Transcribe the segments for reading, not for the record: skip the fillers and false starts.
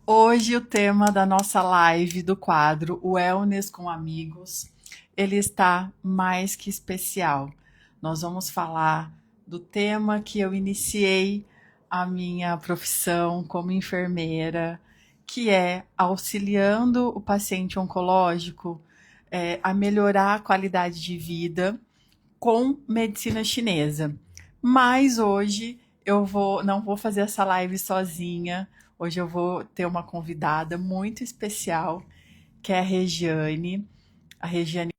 Hoje o tema da nossa live do quadro Wellness com Amigos, ele está mais que especial. Nós vamos falar do tema que eu iniciei a minha profissão como enfermeira, que é auxiliando o paciente oncológico a melhorar a qualidade de vida com medicina chinesa. Mas hoje não vou fazer essa live sozinha. Hoje eu vou ter uma convidada muito especial, que é a Regiane. A Regiane,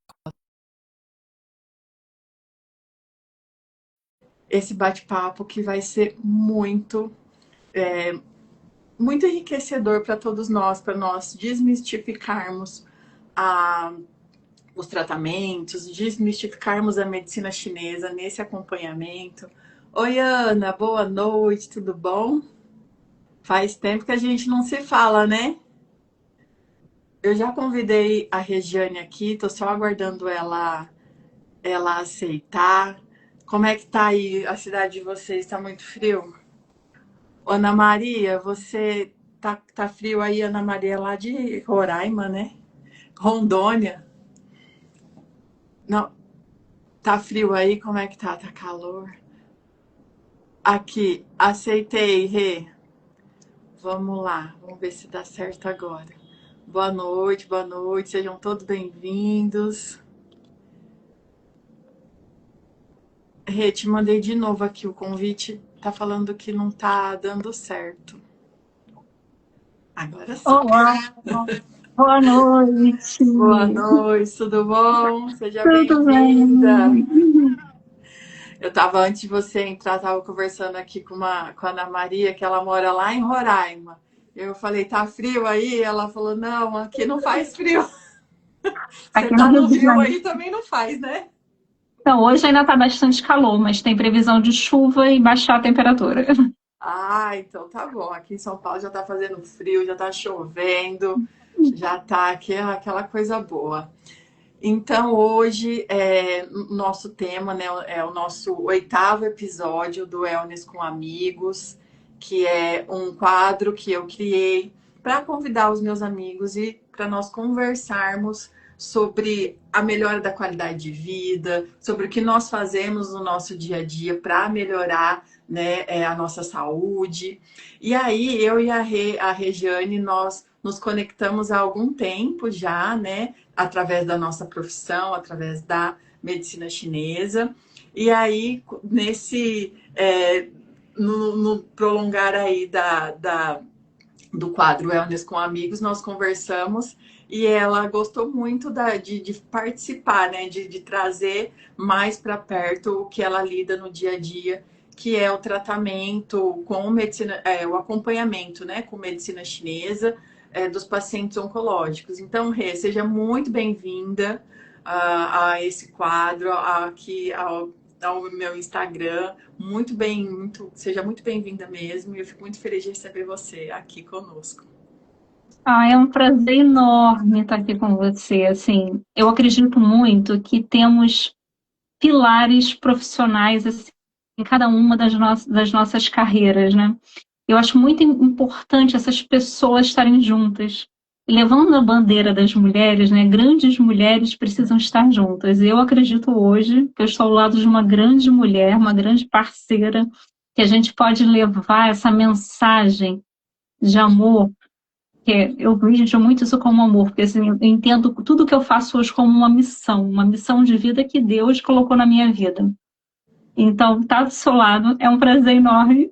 esse bate-papo que vai ser muito enriquecedor para todos nós, para nós desmistificarmos a, os tratamentos, desmistificarmos a medicina chinesa nesse acompanhamento. Oi, Ana, boa noite, tudo bom? Faz tempo que a gente não se fala, né? Eu já convidei a Regiane aqui, tô só aguardando ela aceitar. Como é que tá aí a cidade de vocês? Tá muito frio? Ana Maria, você tá frio aí, Ana Maria, é lá de Roraima, né? Rondônia. Não, tá frio aí? Como é que tá? Tá calor? Aqui, aceitei, Rê. Vamos lá, vamos ver se dá certo agora. Boa noite, sejam todos bem-vindos. Rê, te mandei de novo aqui o convite. Tá falando que não tá dando certo. Agora sim. Olá, boa noite. Boa noite, tudo bom? Seja Tudo bem-vinda. bem? Eu tava, antes de você entrar, tava conversando aqui com a Ana Maria, que ela mora lá em Roraima. Eu falei, tá frio aí? Ela falou, não, aqui não faz frio. Você Aqui no tá Rio no de Rio Janeiro. aí também não faz, né? Então, hoje ainda está bastante calor, mas tem previsão de chuva e baixar a temperatura. Ah, então tá bom. Aqui em São Paulo já tá fazendo frio, já tá chovendo, já tá aquela coisa boa. Então, hoje, nosso tema, né, é o nosso oitavo episódio do Wellness com Amigos, que é um quadro que eu criei para convidar os meus amigos e para nós conversarmos sobre a melhora da qualidade de vida, sobre o que nós fazemos no nosso dia a dia para melhorar, né, a nossa saúde. E aí, eu e a Regiane, nós nos conectamos há algum tempo já, né? Através da nossa profissão, através da medicina chinesa. E aí, no prolongar aí do quadro Wellness com Amigos, nós conversamos e ela gostou muito de participar, né? De trazer mais para perto o que ela lida no dia a dia, que é o tratamento com medicina, o acompanhamento, né? Com medicina chinesa dos pacientes oncológicos. Então, Rê, seja muito bem-vinda a esse quadro, aqui ao meu Instagram. Seja muito bem-vinda mesmo. E eu fico muito feliz de receber você aqui conosco. É um prazer enorme estar aqui com você. Assim, eu acredito muito que temos pilares profissionais assim, em cada uma das nossas carreiras, né? Eu acho muito importante essas pessoas estarem juntas. Levando a bandeira das mulheres, né? Grandes mulheres precisam estar juntas. Eu acredito hoje que eu estou ao lado de uma grande mulher, uma grande parceira, que a gente pode levar essa mensagem de amor, eu vejo muito isso como amor, porque assim, eu entendo tudo que eu faço hoje como uma missão de vida que Deus colocou na minha vida. Então, estar do seu lado é um prazer enorme.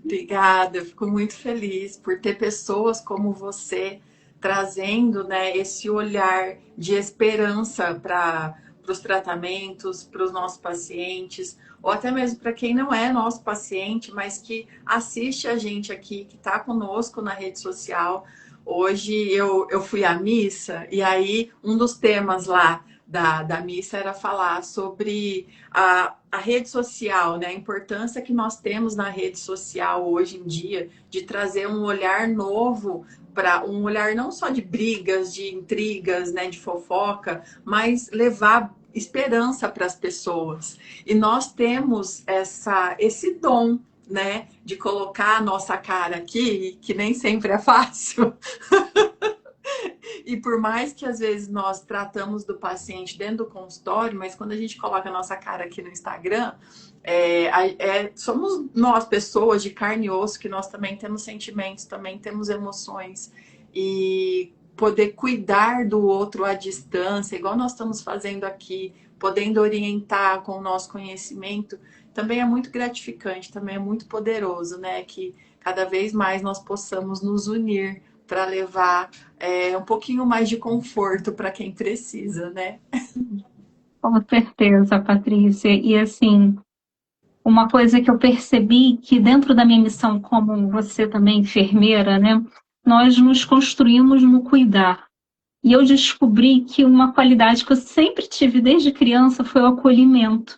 Obrigada, eu fico muito feliz por ter pessoas como você trazendo, né, esse olhar de esperança para os tratamentos, para os nossos pacientes, ou até mesmo para quem não é nosso paciente, mas que assiste a gente aqui, que está conosco na rede social. Hoje eu fui à missa e aí um dos temas lá da missa era falar sobre a rede social, né? A importância que nós temos na rede social hoje em dia de trazer um olhar novo para um olhar não só de brigas, de intrigas, né, de fofoca, mas levar esperança para as pessoas. E nós temos esse dom, né, de colocar a nossa cara aqui, que nem sempre é fácil. E por mais que às vezes nós tratamos do paciente dentro do consultório, mas quando a gente coloca a nossa cara aqui no Instagram, somos nós, pessoas de carne e osso, que nós também temos sentimentos, também temos emoções. E poder cuidar do outro à distância, igual nós estamos fazendo aqui, podendo orientar com o nosso conhecimento, também é muito gratificante, também é muito poderoso, né? Que cada vez mais nós possamos nos unir para levar um pouquinho mais de conforto para quem precisa, né? Com certeza, Patrícia. E assim, uma coisa que eu percebi que dentro da minha missão como você também enfermeira, né, nós nos construímos no cuidar. E eu descobri que uma qualidade que eu sempre tive desde criança foi o acolhimento.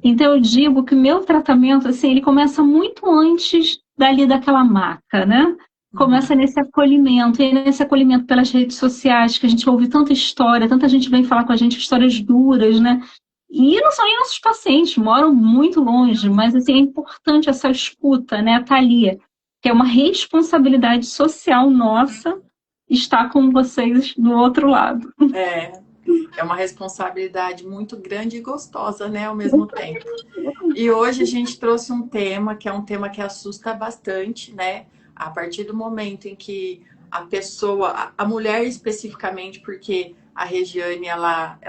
Então eu digo que o meu tratamento, assim, ele começa muito antes dali daquela maca, né? Começa nesse acolhimento, e nesse acolhimento pelas redes sociais, que a gente ouve tanta história, tanta gente vem falar com a gente histórias duras, né? E não são nem nossos pacientes, moram muito longe, mas assim, é importante essa escuta, né? Tá ali, que é uma responsabilidade social nossa estar com vocês do outro lado. É uma responsabilidade muito grande e gostosa, né, ao mesmo tempo. E hoje a gente trouxe um tema que é um tema que assusta bastante, né? A partir do momento em que a pessoa, a mulher especificamente, porque a Regiane ela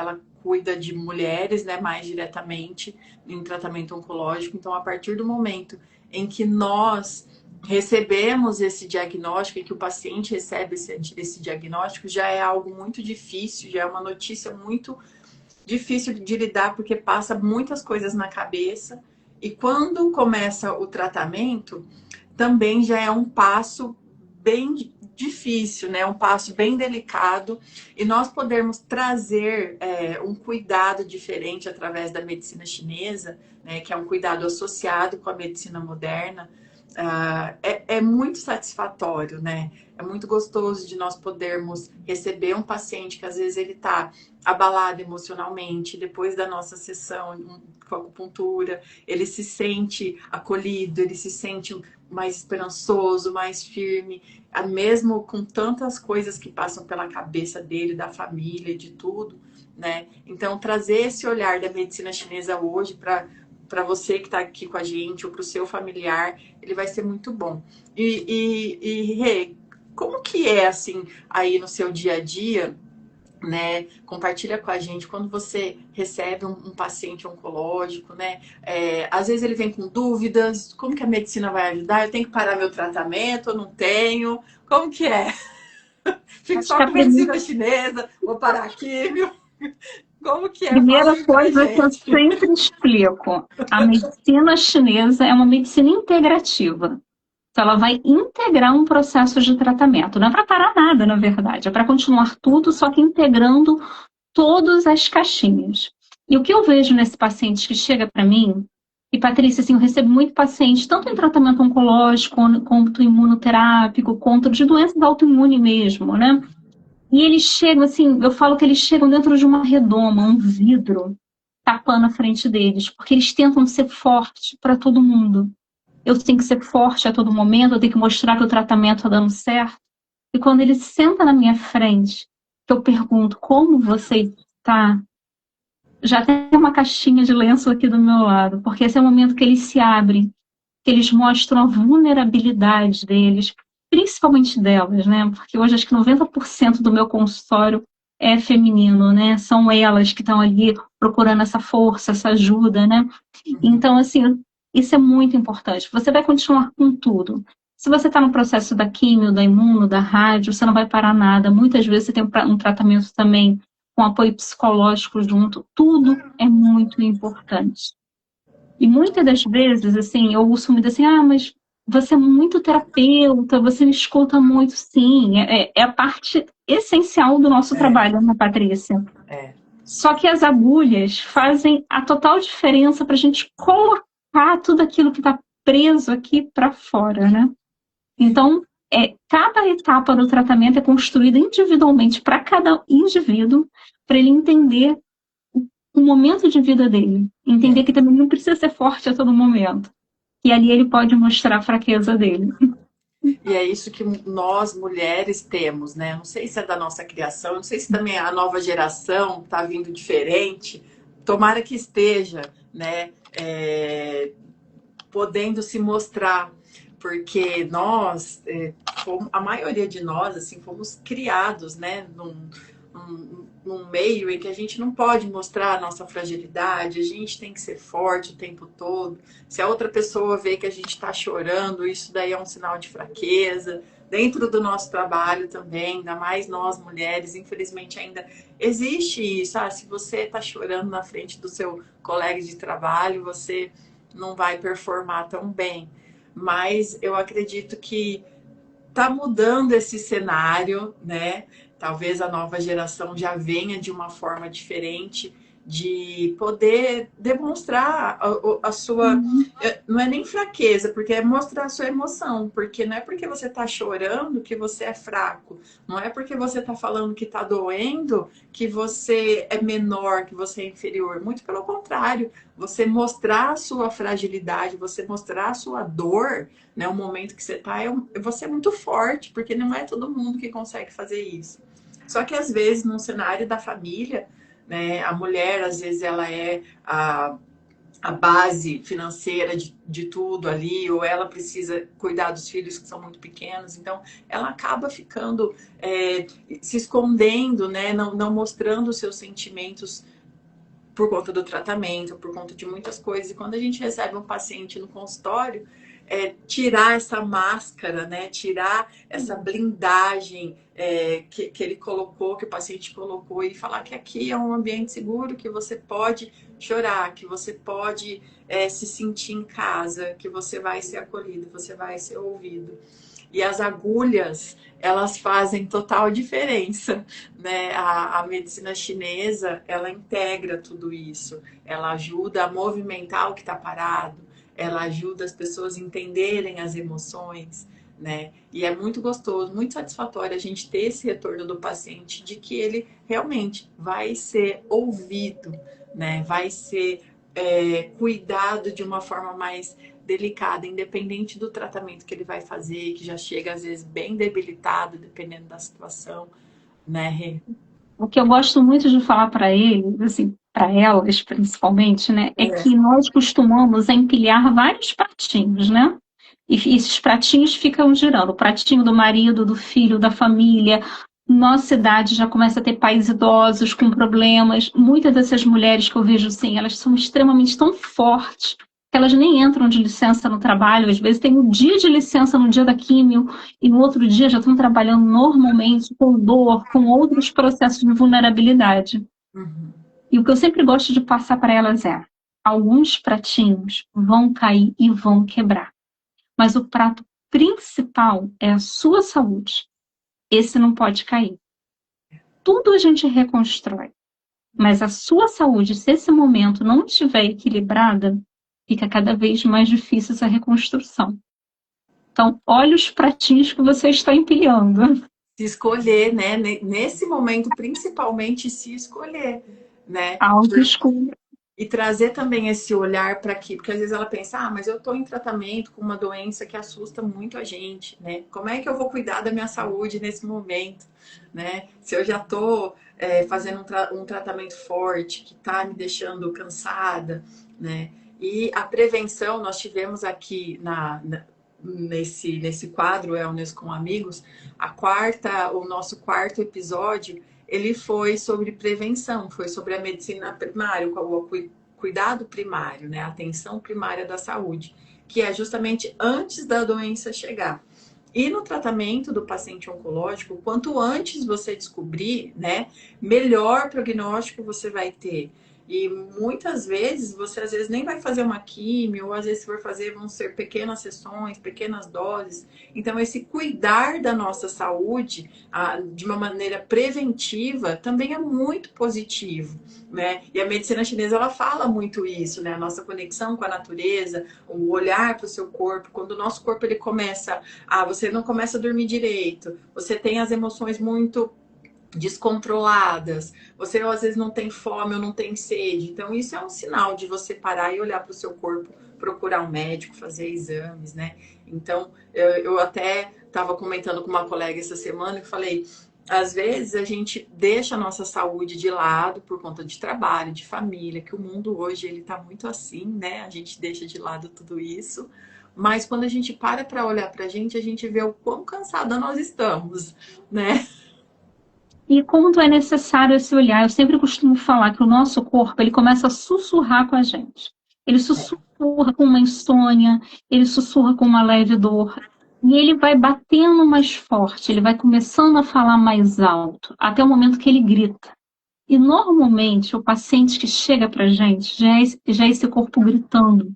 cuida de mulheres, né, mais diretamente em tratamento oncológico. Então, a partir do momento em que nós recebemos esse diagnóstico e que o paciente recebe esse diagnóstico, já é algo muito difícil, já é uma notícia muito difícil de lidar, porque passa muitas coisas na cabeça. E quando começa o tratamento, também já é um passo bem difícil, né? Um passo bem delicado. E nós podermos trazer um cuidado diferente através da medicina chinesa, né? Que é um cuidado associado com a medicina moderna, é muito satisfatório, né? É muito gostoso de nós podermos receber um paciente que às vezes ele está abalado emocionalmente, depois da nossa sessão com acupuntura, ele se sente acolhido, ele se sente mais esperançoso, mais firme, mesmo com tantas coisas que passam pela cabeça dele, da família, de tudo, né? Então, trazer esse olhar da medicina chinesa hoje para você que está aqui com a gente ou para o seu familiar, ele vai ser muito bom. Rê, como que é assim aí no seu dia a dia, né? Compartilha com a gente quando você recebe um paciente oncológico, né? Às vezes ele vem com dúvidas, como que a medicina vai ajudar? Eu tenho que parar meu tratamento, eu não tenho? Como que é? Fico Acho só que com a medicina chinesa, vou parar a químio. Como que é? Fala primeira aí pra coisa que eu gente. sempre explico, a medicina chinesa é uma medicina integrativa. Então, ela vai integrar um processo de tratamento. Não é para parar nada, na verdade, é para continuar tudo, só que integrando todas as caixinhas. E o que eu vejo nesse paciente que chega para mim, e Patrícia, assim, eu recebo muito paciente, tanto em tratamento oncológico, quanto imunoterápico, quanto de doenças autoimunes mesmo, né? E eles chegam, assim, eu falo que eles chegam dentro de uma redoma, um vidro, tapando a frente deles, porque eles tentam ser fortes para todo mundo. Eu tenho que ser forte a todo momento, eu tenho que mostrar que o tratamento está dando certo. E quando ele senta na minha frente, eu pergunto como você está, já tem uma caixinha de lenço aqui do meu lado, porque esse é o momento que eles se abrem, que eles mostram a vulnerabilidade deles, principalmente delas, né? Porque hoje acho que 90% do meu consultório é feminino, né? São elas que estão ali procurando essa força, essa ajuda, né? Então, assim, isso é muito importante. Você vai continuar com tudo. Se você está no processo da químio, da imuno, da rádio, você não vai parar nada. Muitas vezes você tem um tratamento também com apoio psicológico junto. Tudo é muito importante. E muitas das vezes, assim, eu ouço muito assim, mas você é muito terapeuta, você me escuta muito, sim. É a parte essencial do nosso É, trabalho, né, Patrícia? é, Só que as agulhas fazem a total diferença para a gente colocar tudo aquilo que está preso aqui para fora, né? Então, cada etapa do tratamento é construída individualmente para cada indivíduo, para ele entender o momento de vida dele. Entender é. que também não precisa ser forte a todo momento. e ali ele pode mostrar a fraqueza dele. E é isso que nós mulheres temos, né? Não sei se é da nossa criação, não sei se também a nova geração está vindo diferente. Tomara que esteja, né? Podendo se mostrar, porque nós, a maioria de nós, assim, fomos criados, né? Num meio em que a gente não pode mostrar a nossa fragilidade, a gente tem que ser forte o tempo todo. Se a outra pessoa vê que a gente está chorando, isso daí é um sinal de fraqueza. Dentro do nosso trabalho também, ainda mais nós mulheres, infelizmente ainda existe isso. Se você está chorando na frente do seu colega de trabalho, você não vai performar tão bem. Mas eu acredito que está mudando esse cenário, né? Talvez a nova geração já venha de uma forma diferente de poder demonstrar a sua. Não é nem fraqueza, porque é mostrar a sua emoção. Porque não é porque você está chorando que você é fraco. Não é porque você está falando que está doendo que você é menor, que você é inferior. Muito pelo contrário. Você mostrar a sua fragilidade, você mostrar a sua dor, né? O momento que você está, você é muito forte, porque não é todo mundo que consegue fazer isso. Só que às vezes, no cenário da família, né, a mulher, às vezes, ela é a base financeira de tudo ali, ou ela precisa cuidar dos filhos que são muito pequenos, então ela acaba ficando se escondendo, né, não mostrando os seus sentimentos por conta do tratamento, por conta de muitas coisas. E quando a gente recebe um paciente no consultório, tirar essa máscara, né? Tirar essa blindagem que ele colocou, que o paciente colocou, e falar que aqui é um ambiente seguro, que você pode chorar, que você pode se sentir em casa, que você vai ser acolhido, você vai ser ouvido. E as agulhas, elas fazem total diferença, né? A medicina chinesa, ela integra tudo isso. Ela ajuda a movimentar o que está parado, ela ajuda as pessoas a entenderem as emoções, né? E é muito gostoso, muito satisfatório a gente ter esse retorno do paciente de que ele realmente vai ser ouvido, né? Vai ser cuidado de uma forma mais delicada, independente do tratamento que ele vai fazer, que já chega às vezes bem debilitado, dependendo da situação, né, Rê? O que eu gosto muito de falar para eles, assim, para elas principalmente, né, é que nós costumamos empilhar vários pratinhos, né? E esses pratinhos ficam girando. O pratinho do marido, do filho, da família. Nossa idade já começa a ter pais idosos com problemas. Muitas dessas mulheres que eu vejo, assim, elas são extremamente tão fortes que elas nem entram de licença no trabalho. Às vezes tem um dia de licença no dia da químio e no outro dia já estão trabalhando normalmente com dor, com outros processos de vulnerabilidade. Uhum. E o que eu sempre gosto de passar para elas é: alguns pratinhos vão cair e vão quebrar, mas o prato principal é a sua saúde. Esse não pode cair. Tudo a gente reconstrói, mas a sua saúde, se esse momento não estiver equilibrada, fica cada vez mais difícil essa reconstrução. Então, olha os pratinhos que você está empilhando. Se escolher, né? Nesse momento, principalmente, se escolher, né? Autoescolha. E trazer também esse olhar para aqui, porque às vezes ela pensa, mas eu estou em tratamento com uma doença que assusta muito a gente, né? Como é que eu vou cuidar da minha saúde nesse momento, né? Se eu já estou fazendo um tratamento forte, que está me deixando cansada, né? E a prevenção, nós tivemos aqui nesse quadro Wellness com Amigos, o nosso quarto episódio, ele foi sobre prevenção, foi sobre a medicina primária, o cuidado primário, né? A atenção primária da saúde, que é justamente antes da doença chegar. E no tratamento do paciente oncológico, quanto antes você descobrir, né, melhor prognóstico você vai ter. E muitas vezes, você às vezes nem vai fazer uma químio, ou às vezes se for fazer, vão ser pequenas sessões, pequenas doses. Então, esse cuidar da nossa saúde de uma maneira preventiva também é muito positivo, né? E a medicina chinesa, ela fala muito isso, né? A nossa conexão com a natureza, o olhar para o seu corpo. Quando o nosso corpo ele começa você não começa a dormir direito, você tem as emoções muito descontroladas, você às vezes não tem fome ou não tem sede. Então, isso é um sinal de você parar e olhar para o seu corpo procurar um médico, fazer exames, né? Então, eu até estava comentando com uma colega essa semana e falei, às vezes a gente deixa a nossa saúde de lado por conta de trabalho, de família, que o mundo hoje ele está muito assim, né? A gente deixa de lado tudo isso. Mas quando a gente para olhar para a gente vê o quão cansada nós estamos, né? E quanto é necessário esse olhar? Eu sempre costumo falar que o nosso corpo, ele começa a sussurrar com a gente. Ele sussurra com uma insônia, ele sussurra com uma leve dor, e ele vai batendo mais forte, ele vai começando a falar mais alto, até o momento que ele grita. E normalmente o paciente que chega para a gente já é esse corpo gritando,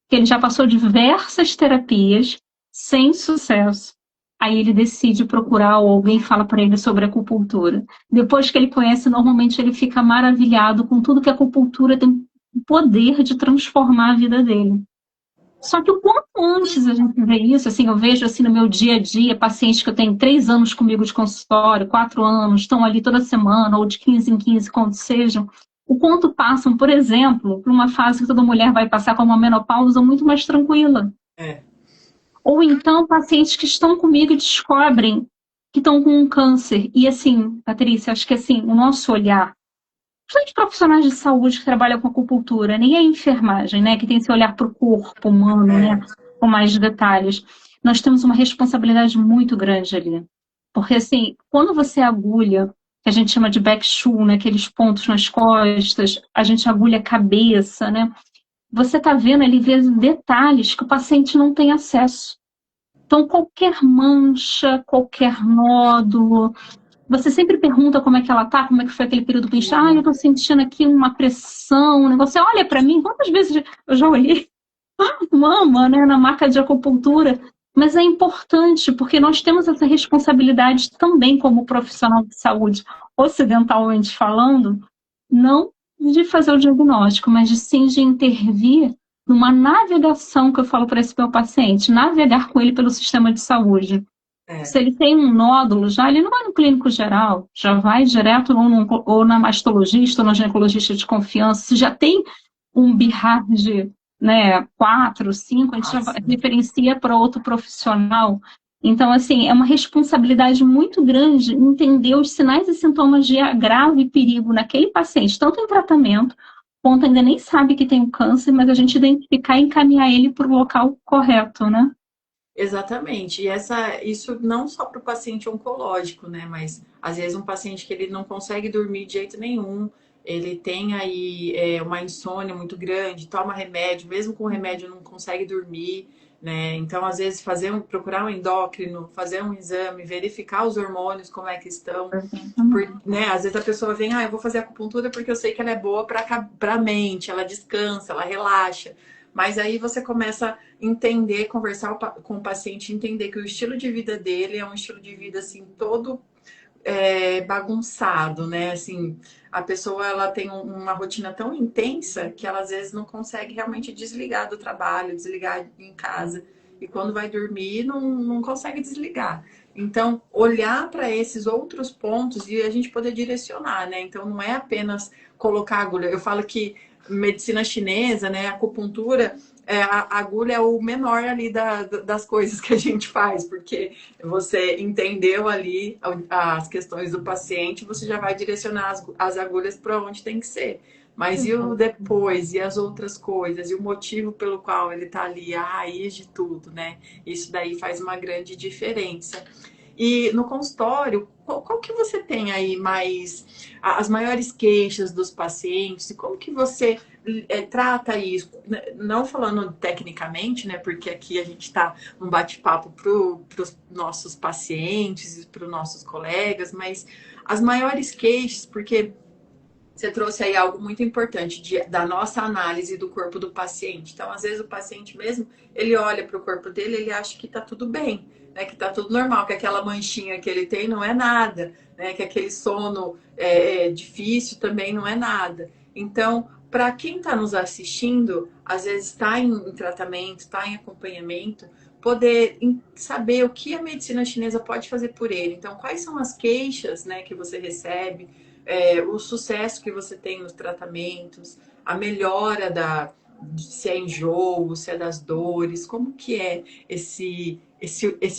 que ele já passou diversas terapias sem sucesso. Aí ele decide procurar ou alguém fala para ele sobre acupuntura. Depois que ele conhece, normalmente ele fica maravilhado com tudo que a acupuntura tem o poder de transformar a vida dele. Só que o quanto antes a gente vê isso, assim, eu vejo assim no meu dia a dia, pacientes que eu tenho 3 anos comigo de consultório, 4 anos, estão ali toda semana, ou de 15 em 15, quando sejam, o quanto passam, por exemplo, por uma fase que toda mulher vai passar com uma menopausa muito mais tranquila. É, Ou então pacientes que estão comigo e descobrem que estão com um câncer. E assim, Patrícia, acho que assim, o nosso olhar, principalmente profissionais de saúde que trabalham com acupuntura, nem a enfermagem, né, que tem esse olhar para o corpo humano, né, é, com mais detalhes, nós temos uma responsabilidade muito grande ali. Porque assim, quando você agulha, que a gente chama de back shoe, né, aqueles pontos nas costas, a gente agulha a cabeça, né, você está vendo ali, vezes, detalhes que o paciente não tem acesso. Então, qualquer mancha, qualquer nódulo, você sempre pergunta como é que ela tá, como é que foi aquele período pincha. Ah, eu tô sentindo aqui uma pressão, um negócio. Você olha para mim, quantas vezes eu já olhei, mama, né, na marca de acupuntura. Mas é importante, porque nós temos essa responsabilidade também como profissional de saúde, ocidentalmente falando, não de fazer o diagnóstico, mas de sim de intervir numa navegação que eu falo para esse meu paciente, navegar com ele pelo sistema de saúde. Se é. ele tem um nódulo já, ele não vai no clínico geral, já vai direto ou na mastologista ou na ginecologista de confiança. Se já tem um BIHARD, né, 4, 5, a gente já Assim. referencia para outro profissional. Então, assim, é uma responsabilidade muito grande entender os sinais e sintomas de agravo e perigo naquele paciente, tanto em tratamento, quanto ainda nem sabe que tem um câncer, mas a gente identificar e encaminhar ele para o local correto, né? Exatamente. E isso não só para o paciente oncológico, né? Mas às vezes um paciente que ele não consegue dormir de jeito nenhum, ele tem aí uma insônia muito grande, toma remédio, mesmo com remédio não consegue dormir, né? Então, às vezes, procurar um endócrino, fazer um exame, verificar os hormônios, como é que estão. Né? Às vezes a pessoa vem, eu vou fazer acupuntura porque eu sei que ela é boa para a mente, ela descansa, ela relaxa. Mas aí você começa a entender, conversar com o paciente, entender que o estilo de vida dele é um estilo de vida assim todo bagunçado, né? Assim, a pessoa ela tem uma rotina tão intensa que ela às vezes não consegue realmente desligar do trabalho, desligar em casa. E quando vai dormir, não consegue desligar. Então, olhar para esses outros pontos e a gente poder direcionar, né? Então, não é apenas colocar agulha. Eu falo que medicina chinesa, né, acupuntura, a agulha é o menor ali das coisas que a gente faz, porque você entendeu ali as questões do paciente, você já vai direcionar as agulhas para onde tem que ser. Mas e o depois, e as outras coisas, e o motivo pelo qual ele está ali, a raiz de tudo, né? Isso daí faz uma grande diferença. E no consultório, qual que você tem aí mais as maiores queixas dos pacientes e como que você trata isso? Não falando tecnicamente, né? Porque aqui a gente está um bate-papo para os nossos pacientes e para os nossos colegas, mas as maiores queixas, porque você trouxe aí algo muito importante da nossa análise do corpo do paciente. Então, às vezes, o paciente mesmo, ele olha para o corpo dele, ele acha que está tudo bem, né? Que está tudo normal, que aquela manchinha que ele tem não é nada, né? Que aquele sono difícil também não é nada. Então, para quem está nos assistindo, às vezes está em tratamento, está em acompanhamento, poder saber o que a medicina chinesa pode fazer por ele. Então, quais são as queixas, né, que você recebe, o sucesso que você tem nos tratamentos, a melhora se é enjoo, se é das dores, como que é esse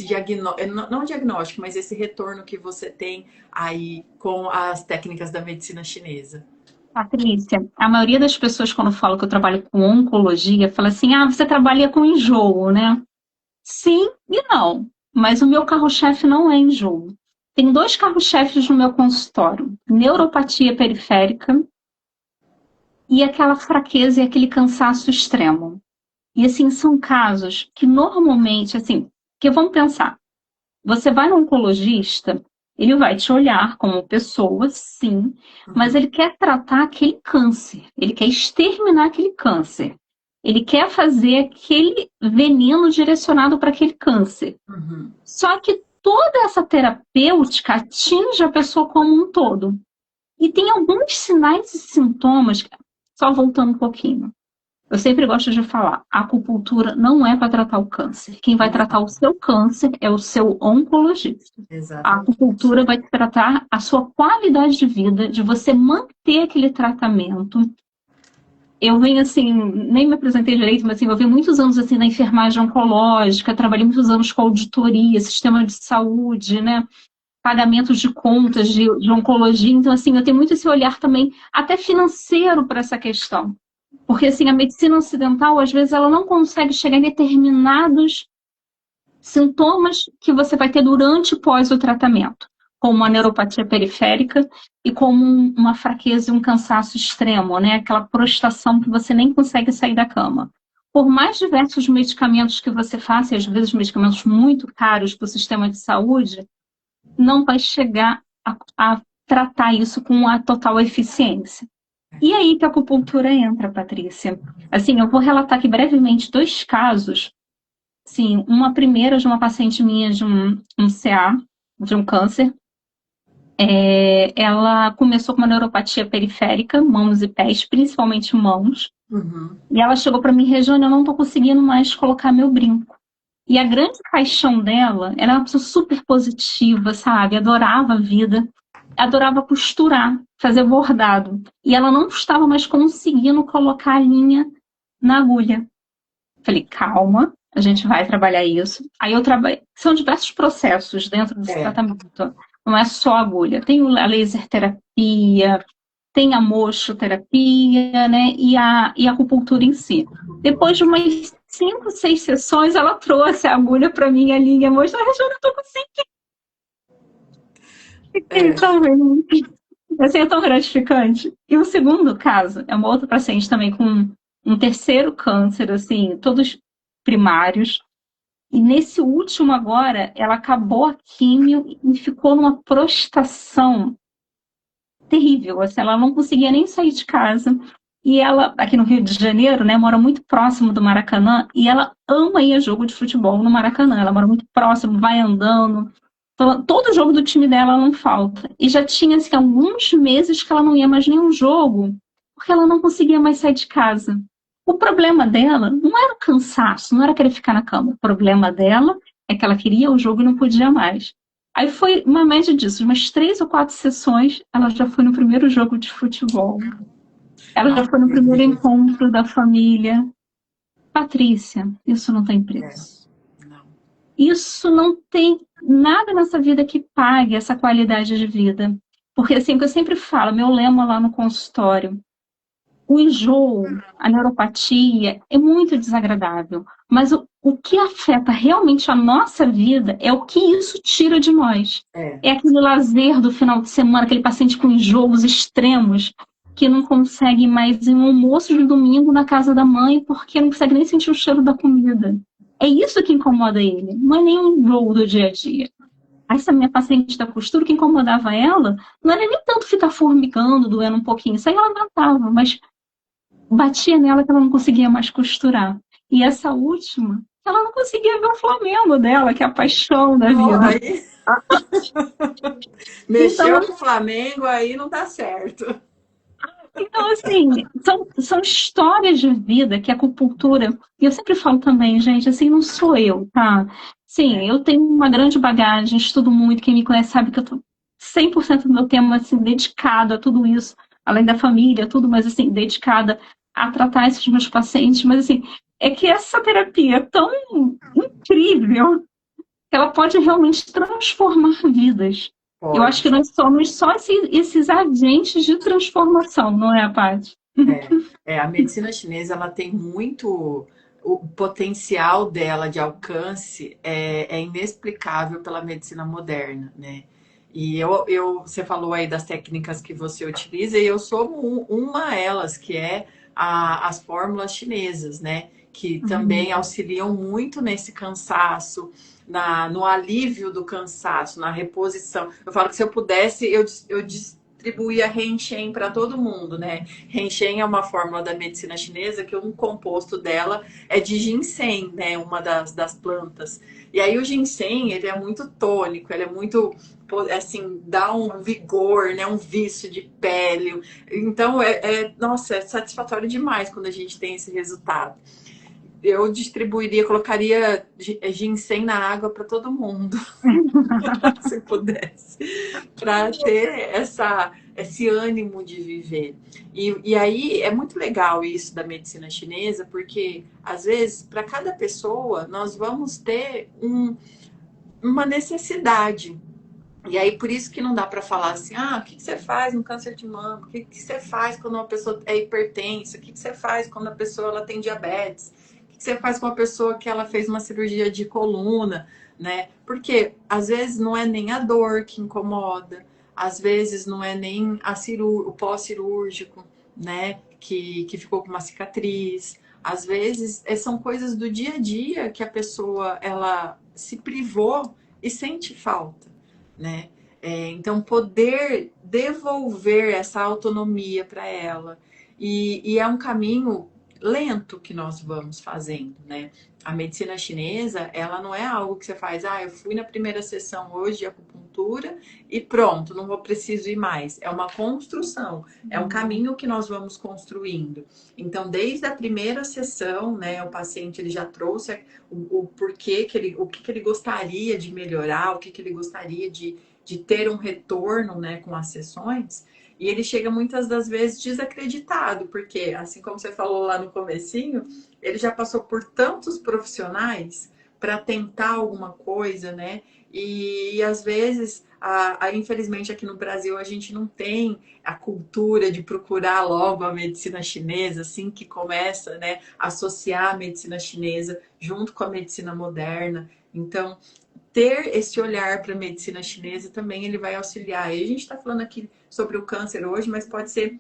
diagnóstico, não diagnóstico, mas esse retorno que você tem aí com as técnicas da medicina chinesa? Patrícia, a maioria das pessoas, quando fala que eu trabalho com oncologia, fala assim: ah, você trabalha com enjoo, né? Sim e não, mas o meu carro-chefe não é enjoo. Tem dois carros-chefes no meu consultório: neuropatia periférica e aquela fraqueza e aquele cansaço extremo. E assim, são casos que normalmente, assim, que vamos pensar, você vai no oncologista, ele vai te olhar como pessoa, sim, mas Uhum, ele quer tratar aquele câncer, ele quer exterminar aquele câncer. Ele quer fazer aquele veneno direcionado para aquele câncer. uhum. Só que toda essa terapêutica atinge a pessoa como um todo. E tem alguns sinais e sintomas, só voltando um pouquinho. Eu sempre gosto de falar, a acupuntura não é para tratar o câncer. Quem vai tratar o Não, seu câncer é o seu oncologista. A exatamente. acupuntura vai tratar a sua qualidade de vida, de você manter aquele tratamento. Eu venho assim, nem me apresentei direito, mas assim, eu venho muitos anos assim na enfermagem oncológica, trabalhei muitos anos com auditoria, sistema de saúde, né? Pagamentos de contas de oncologia. Então, assim, eu tenho muito esse olhar também, até financeiro, para essa questão. Porque, assim, a medicina ocidental, às vezes, ela não consegue chegar em determinados sintomas que você vai ter durante e pós o tratamento, como a neuropatia periférica e como uma fraqueza e um cansaço extremo, né? Aquela prostração que você nem consegue sair da cama. Por mais diversos medicamentos que você faça, e às vezes medicamentos muito caros para o sistema de saúde, não vai chegar a tratar isso com a total eficiência. E aí que a acupuntura entra, Patrícia. Assim, eu vou relatar aqui brevemente dois casos. Sim, uma primeira de uma paciente minha de um CA, de um câncer. Ela começou com uma neuropatia periférica, mãos e pés, principalmente mãos. Uhum. E ela chegou para mim, Regiane, eu não estou conseguindo mais colocar meu brinco. E a grande paixão dela, era uma pessoa super positiva, sabe? Adorava a vida, adorava costurar, fazer bordado. E ela não estava mais conseguindo colocar a linha na agulha. Falei, calma, a gente vai trabalhar isso. Aí eu trabalhei. São diversos processos dentro desse É, tratamento. Não é só agulha. Tem a laser terapia, tem a mochoterapia, né? E a acupuntura em si. Depois de umas 5, 6 sessões, ela trouxe a agulha para mim, a linha, mostrou, eu não estou conseguindo. é. Então, assim, é tão gratificante. E o segundo caso é uma outra paciente também com um terceiro câncer, assim, todos primários. E nesse último agora, ela acabou a químio e ficou numa prostração terrível. Assim, ela não conseguia nem sair de casa. E ela, aqui no Rio de Janeiro, né, mora muito próximo do Maracanã, e ela ama ir a jogo de futebol no Maracanã. Ela mora muito próximo, vai andando. Todo jogo do time dela não falta. E já tinha assim, alguns meses que ela não ia mais nenhum jogo, porque ela não conseguia mais sair de casa. O problema dela não era o cansaço, não era querer ficar na cama. O problema dela é que ela queria o jogo e não podia mais. Aí foi uma média disso, umas 3 ou 4 sessões, ela já foi no primeiro jogo de futebol. Ela já Não, foi no primeiro encontro da família. Patrícia, isso não tem é, preço. não. Isso não tem nada nessa vida que pague essa qualidade de vida. Porque assim, o que eu sempre falo, meu lema lá no consultório, o enjoo, a neuropatia é muito desagradável, mas o que afeta realmente a nossa vida é o que isso tira de nós. É, É aquele lazer do final de semana, aquele paciente com enjoos extremos, que não consegue mais ir um almoço de domingo na casa da mãe porque não consegue nem sentir o cheiro da comida. É isso que incomoda ele, não é nem um enjoo do dia a dia. Essa minha paciente da costura, o que incomodava ela, não era nem tanto ficar formigando, doendo um pouquinho, isso aí ela aguentava, mas batia nela que ela não conseguia mais costurar. E essa última, ela não conseguia ver o Flamengo dela, que é a paixão da ó, vida. aí Então, mexeu com o Flamengo, aí não dá certo. assim, são histórias de vida que a acupuntura, e eu sempre falo também, gente, assim, não sou eu, tá? Sim, eu tenho uma grande bagagem, estudo muito, quem me conhece sabe que eu tô 100% do meu tempo, assim, dedicado a tudo isso, além da família, tudo, mas, assim, dedicada a tratar esses meus pacientes, mas assim, é que essa terapia é tão incrível que ela pode realmente transformar vidas. Eu acho que Pode. nós somos só esses agentes de transformação, não é, Paty? A medicina chinesa ela tem muito o potencial dela de alcance é inexplicável pela medicina moderna, né? E você falou aí das técnicas que você utiliza e eu sou uma elas, que é as fórmulas chinesas, né? Que também auxiliam muito nesse cansaço, no alívio do cansaço, na reposição. Eu falo que se eu pudesse, eu distribuía Henshen para todo mundo, né? Henshen é uma fórmula da medicina chinesa que um composto dela é de ginseng, né? Uma das plantas. E aí o ginseng, ele é muito tônico, ele é muito, assim, dá um vigor, né? Um vício de pele. Então, nossa, é satisfatório demais quando a gente tem esse resultado. Eu distribuiria, colocaria ginseng na água para todo mundo, se pudesse, para ter esse ânimo de viver. E aí é muito legal isso da medicina chinesa, porque às vezes, para cada pessoa, nós vamos ter uma necessidade. E aí, por isso que não dá para falar assim, o que você faz no câncer de mama? O que você faz quando uma pessoa é hipertensa? O que você faz quando a pessoa ela tem diabetes? O que você faz com uma pessoa que ela fez uma cirurgia de coluna, né? Porque às vezes não é nem a dor que incomoda, às vezes não é nem o pós-cirúrgico, né? Que ficou com uma cicatriz. Às vezes são coisas do dia a dia que a pessoa ela se privou e sente falta, né? Então, poder devolver essa autonomia para ela. E é um caminho lento que nós vamos fazendo, né? A medicina chinesa, ela não é algo que você faz, eu fui na primeira sessão hoje de acupuntura e pronto, não vou preciso ir mais. É uma construção, é um caminho que nós vamos construindo. Então, desde a primeira sessão, né, o paciente ele já trouxe o porquê o que ele gostaria de melhorar, o que ele gostaria de ter um retorno, né, com as sessões. E ele chega muitas das vezes desacreditado, porque, assim como você falou lá no comecinho, ele já passou por tantos profissionais para tentar alguma coisa, né? E às vezes, infelizmente aqui no Brasil, a gente não tem a cultura de procurar logo a medicina chinesa, assim que começa, né, a associar a medicina chinesa junto com a medicina moderna. Então, ter esse olhar para a medicina chinesa também ele vai auxiliar. E a gente está falando aqui sobre o câncer hoje, mas pode ser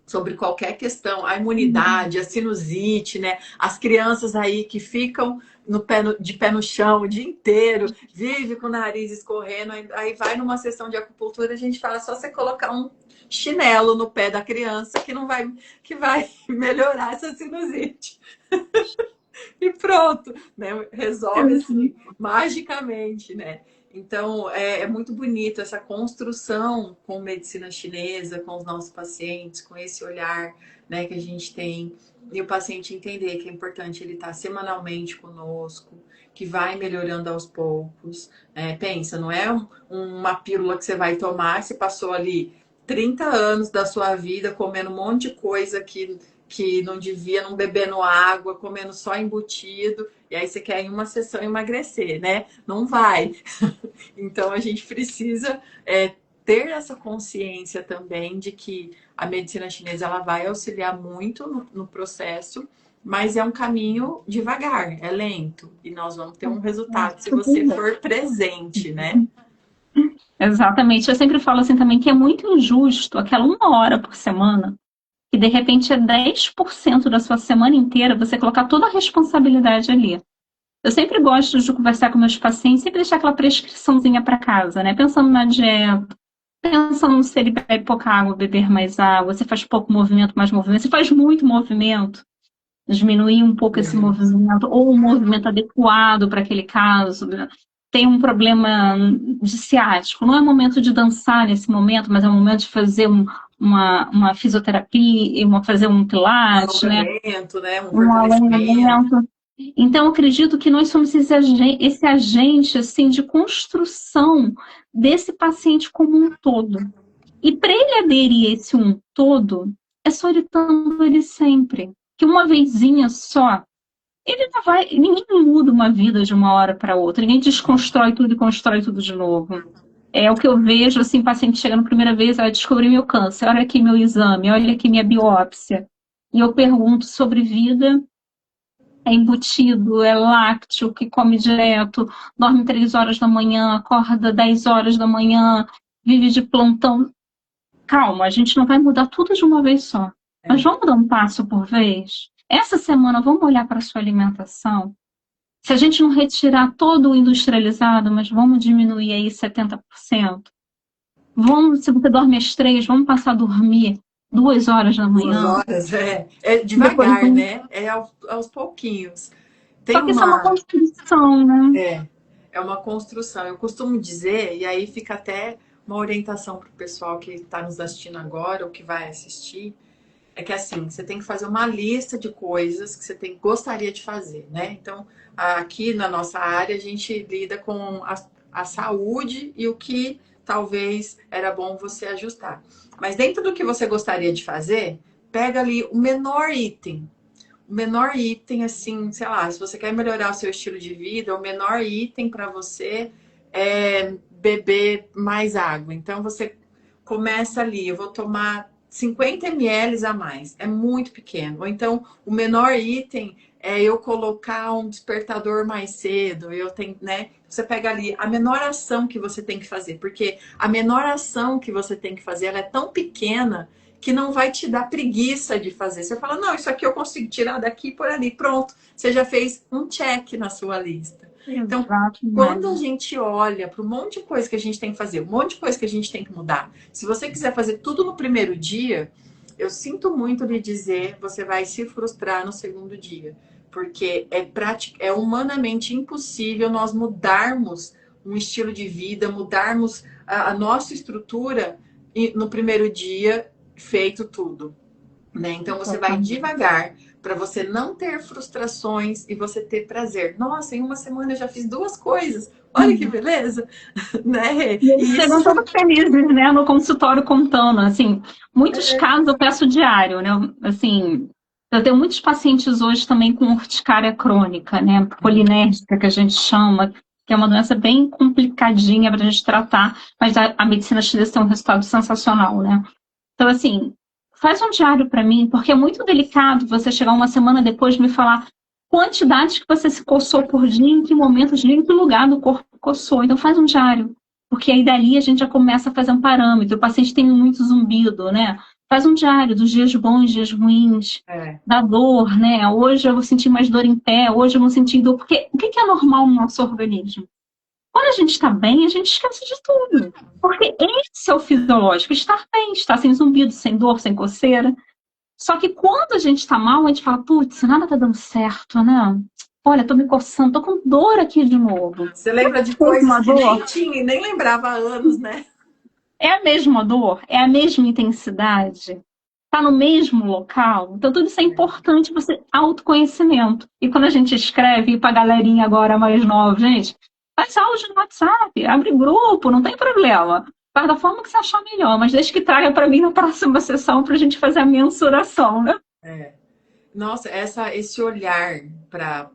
sobre qualquer questão, a imunidade, a sinusite, né? As crianças aí que ficam de pé no chão o dia inteiro, vive com o nariz escorrendo, aí vai numa sessão de acupuntura, a gente fala só você colocar um chinelo no pé da criança que vai melhorar essa sinusite. E pronto, né? Resolve assim, magicamente, né? Então, é muito bonito essa construção com medicina chinesa, com os nossos pacientes, com esse olhar, né, que a gente tem. E o paciente entender que é importante ele estar semanalmente conosco, que vai melhorando aos poucos. Pensa, não é uma pílula que você vai tomar, você passou ali 30 anos da sua vida comendo um monte de coisa que não devia, não bebendo água, comendo só embutido, e aí você quer em uma sessão emagrecer, né? Não vai. Então a gente precisa ter essa consciência também de que a medicina chinesa ela vai auxiliar muito no processo, mas é um caminho devagar, é lento, e nós vamos ter um resultado se você for presente, né? Exatamente. Eu sempre falo assim também que é muito injusto aquela 1 hora por semana, que de repente é 10% da sua semana inteira, você colocar toda a responsabilidade ali. Eu sempre gosto de conversar com meus pacientes, sempre deixar aquela prescriçãozinha para casa, né? Pensando na dieta, pensando se ele bebe pouca água, beber mais água, você faz pouco movimento, mais movimento, você faz muito movimento, diminuir um pouco esse movimento, ou um movimento adequado para aquele caso. Tem um problema de ciático, não é momento de dançar nesse momento, mas é o momento de fazer uma fisioterapia, fazer um pilates, Um né? alongamento, né? Um Um fortalecimento. alongamento. Então, eu acredito que nós somos esse agente assim, de construção desse paciente como um todo. E para ele aderir a esse um todo, é só iritando ele sempre. Que uma vezinha só, ele não vai. Ninguém muda uma vida de uma hora para outra, ninguém desconstrói tudo e constrói tudo de novo. É o que eu vejo, assim, paciente chegando a primeira vez, ela descobri meu câncer, olha aqui meu exame, olha aqui minha biópsia. E eu pergunto sobre vida, é embutido, é lácteo, que come direto, dorme 3 horas da manhã, acorda 10 horas da manhã, vive de plantão. Calma, a gente não vai mudar tudo de uma vez só. Mas É. vamos dar um passo por vez? Essa semana, vamos olhar para a sua alimentação? Se a gente não retirar todo o industrializado, mas vamos diminuir aí 70%. Vamos, se você dorme às 3, vamos passar a dormir 2 horas da Duas manhã. horas, é Depois, devagar, né? É aos pouquinhos. Tem só que isso é uma uma, construção, né? é uma construção. Eu costumo dizer, e aí fica até uma orientação para o pessoal que está nos assistindo agora ou que vai assistir, é que assim, você tem que fazer uma lista de coisas que você gostaria de fazer, né? Então, aqui na nossa área, a gente lida com a saúde e o que talvez era bom você ajustar. Mas dentro do que você gostaria de fazer, pega ali o menor item. O menor item, assim, sei lá, se você quer melhorar o seu estilo de vida, o menor item para você é beber mais água. Então, você começa ali, eu vou tomar 50 ml a mais. É muito pequeno. Ou então, o menor item é eu colocar um despertador mais cedo. Eu tenho, né? Você pega ali a menor ação que você tem que fazer, porque a menor ação que você tem que fazer, ela é tão pequena que não vai te dar preguiça de fazer. Você fala, não, isso aqui eu consigo tirar daqui e por ali. Pronto, você já fez um check na sua lista. Então, Exato, quando a mesmo. gente olha para um monte de coisa que a gente tem que fazer, um monte de coisa que a gente tem que mudar, se você quiser fazer tudo no primeiro dia, eu sinto muito lhe dizer, você vai se frustrar no segundo dia. Porque é humanamente impossível nós mudarmos um estilo de vida, mudarmos a nossa estrutura no primeiro dia feito tudo, né? Então você vai Exatamente. devagar para você não ter frustrações e você ter prazer. Nossa, em uma semana eu já fiz 2 coisas. Olha que beleza, né? E eles E chegam isso todos felizes, né, no consultório contando, assim, muitos casos eu peço diário, né, assim, eu tenho muitos pacientes hoje também com urticária crônica, né, polinérgica, que a gente chama, que é uma doença bem complicadinha para a gente tratar, mas a medicina chinesa tem um resultado sensacional, né. Então, assim, faz um diário para mim, porque é muito delicado você chegar uma semana depois e me falar quantidades que você se coçou por dia, em que momentos, dia, em que lugar do corpo coçou. Então, faz um diário. Porque aí dali a gente já começa a fazer um parâmetro. O paciente tem muito zumbido, né? Faz um diário dos dias bons, dias ruins, é, da dor, né? Hoje eu vou sentir mais dor em pé, hoje eu vou sentir dor. Porque o que é normal no nosso organismo? Quando a gente está bem, a gente esquece de tudo. Porque esse é o fisiológico, estar bem, estar sem zumbido, sem dor, sem coceira. Só que quando a gente está mal, a gente fala, putz, nada tá dando certo, né? Olha, tô me coçando, tô com dor aqui de novo. você É lembra de a coisas mesma que nem dor? tinha, nem lembrava há anos, né? É a mesma dor? É a mesma intensidade? Tá no mesmo local? Então tudo isso é importante, você autoconhecimento. E quando a gente escreve para a galerinha agora mais nova, gente, faz áudio no WhatsApp, abre grupo, não tem problema. Faz da forma que você achar melhor, mas deixa que traga para mim na próxima sessão para a gente fazer a mensuração, né? É. Nossa, esse olhar para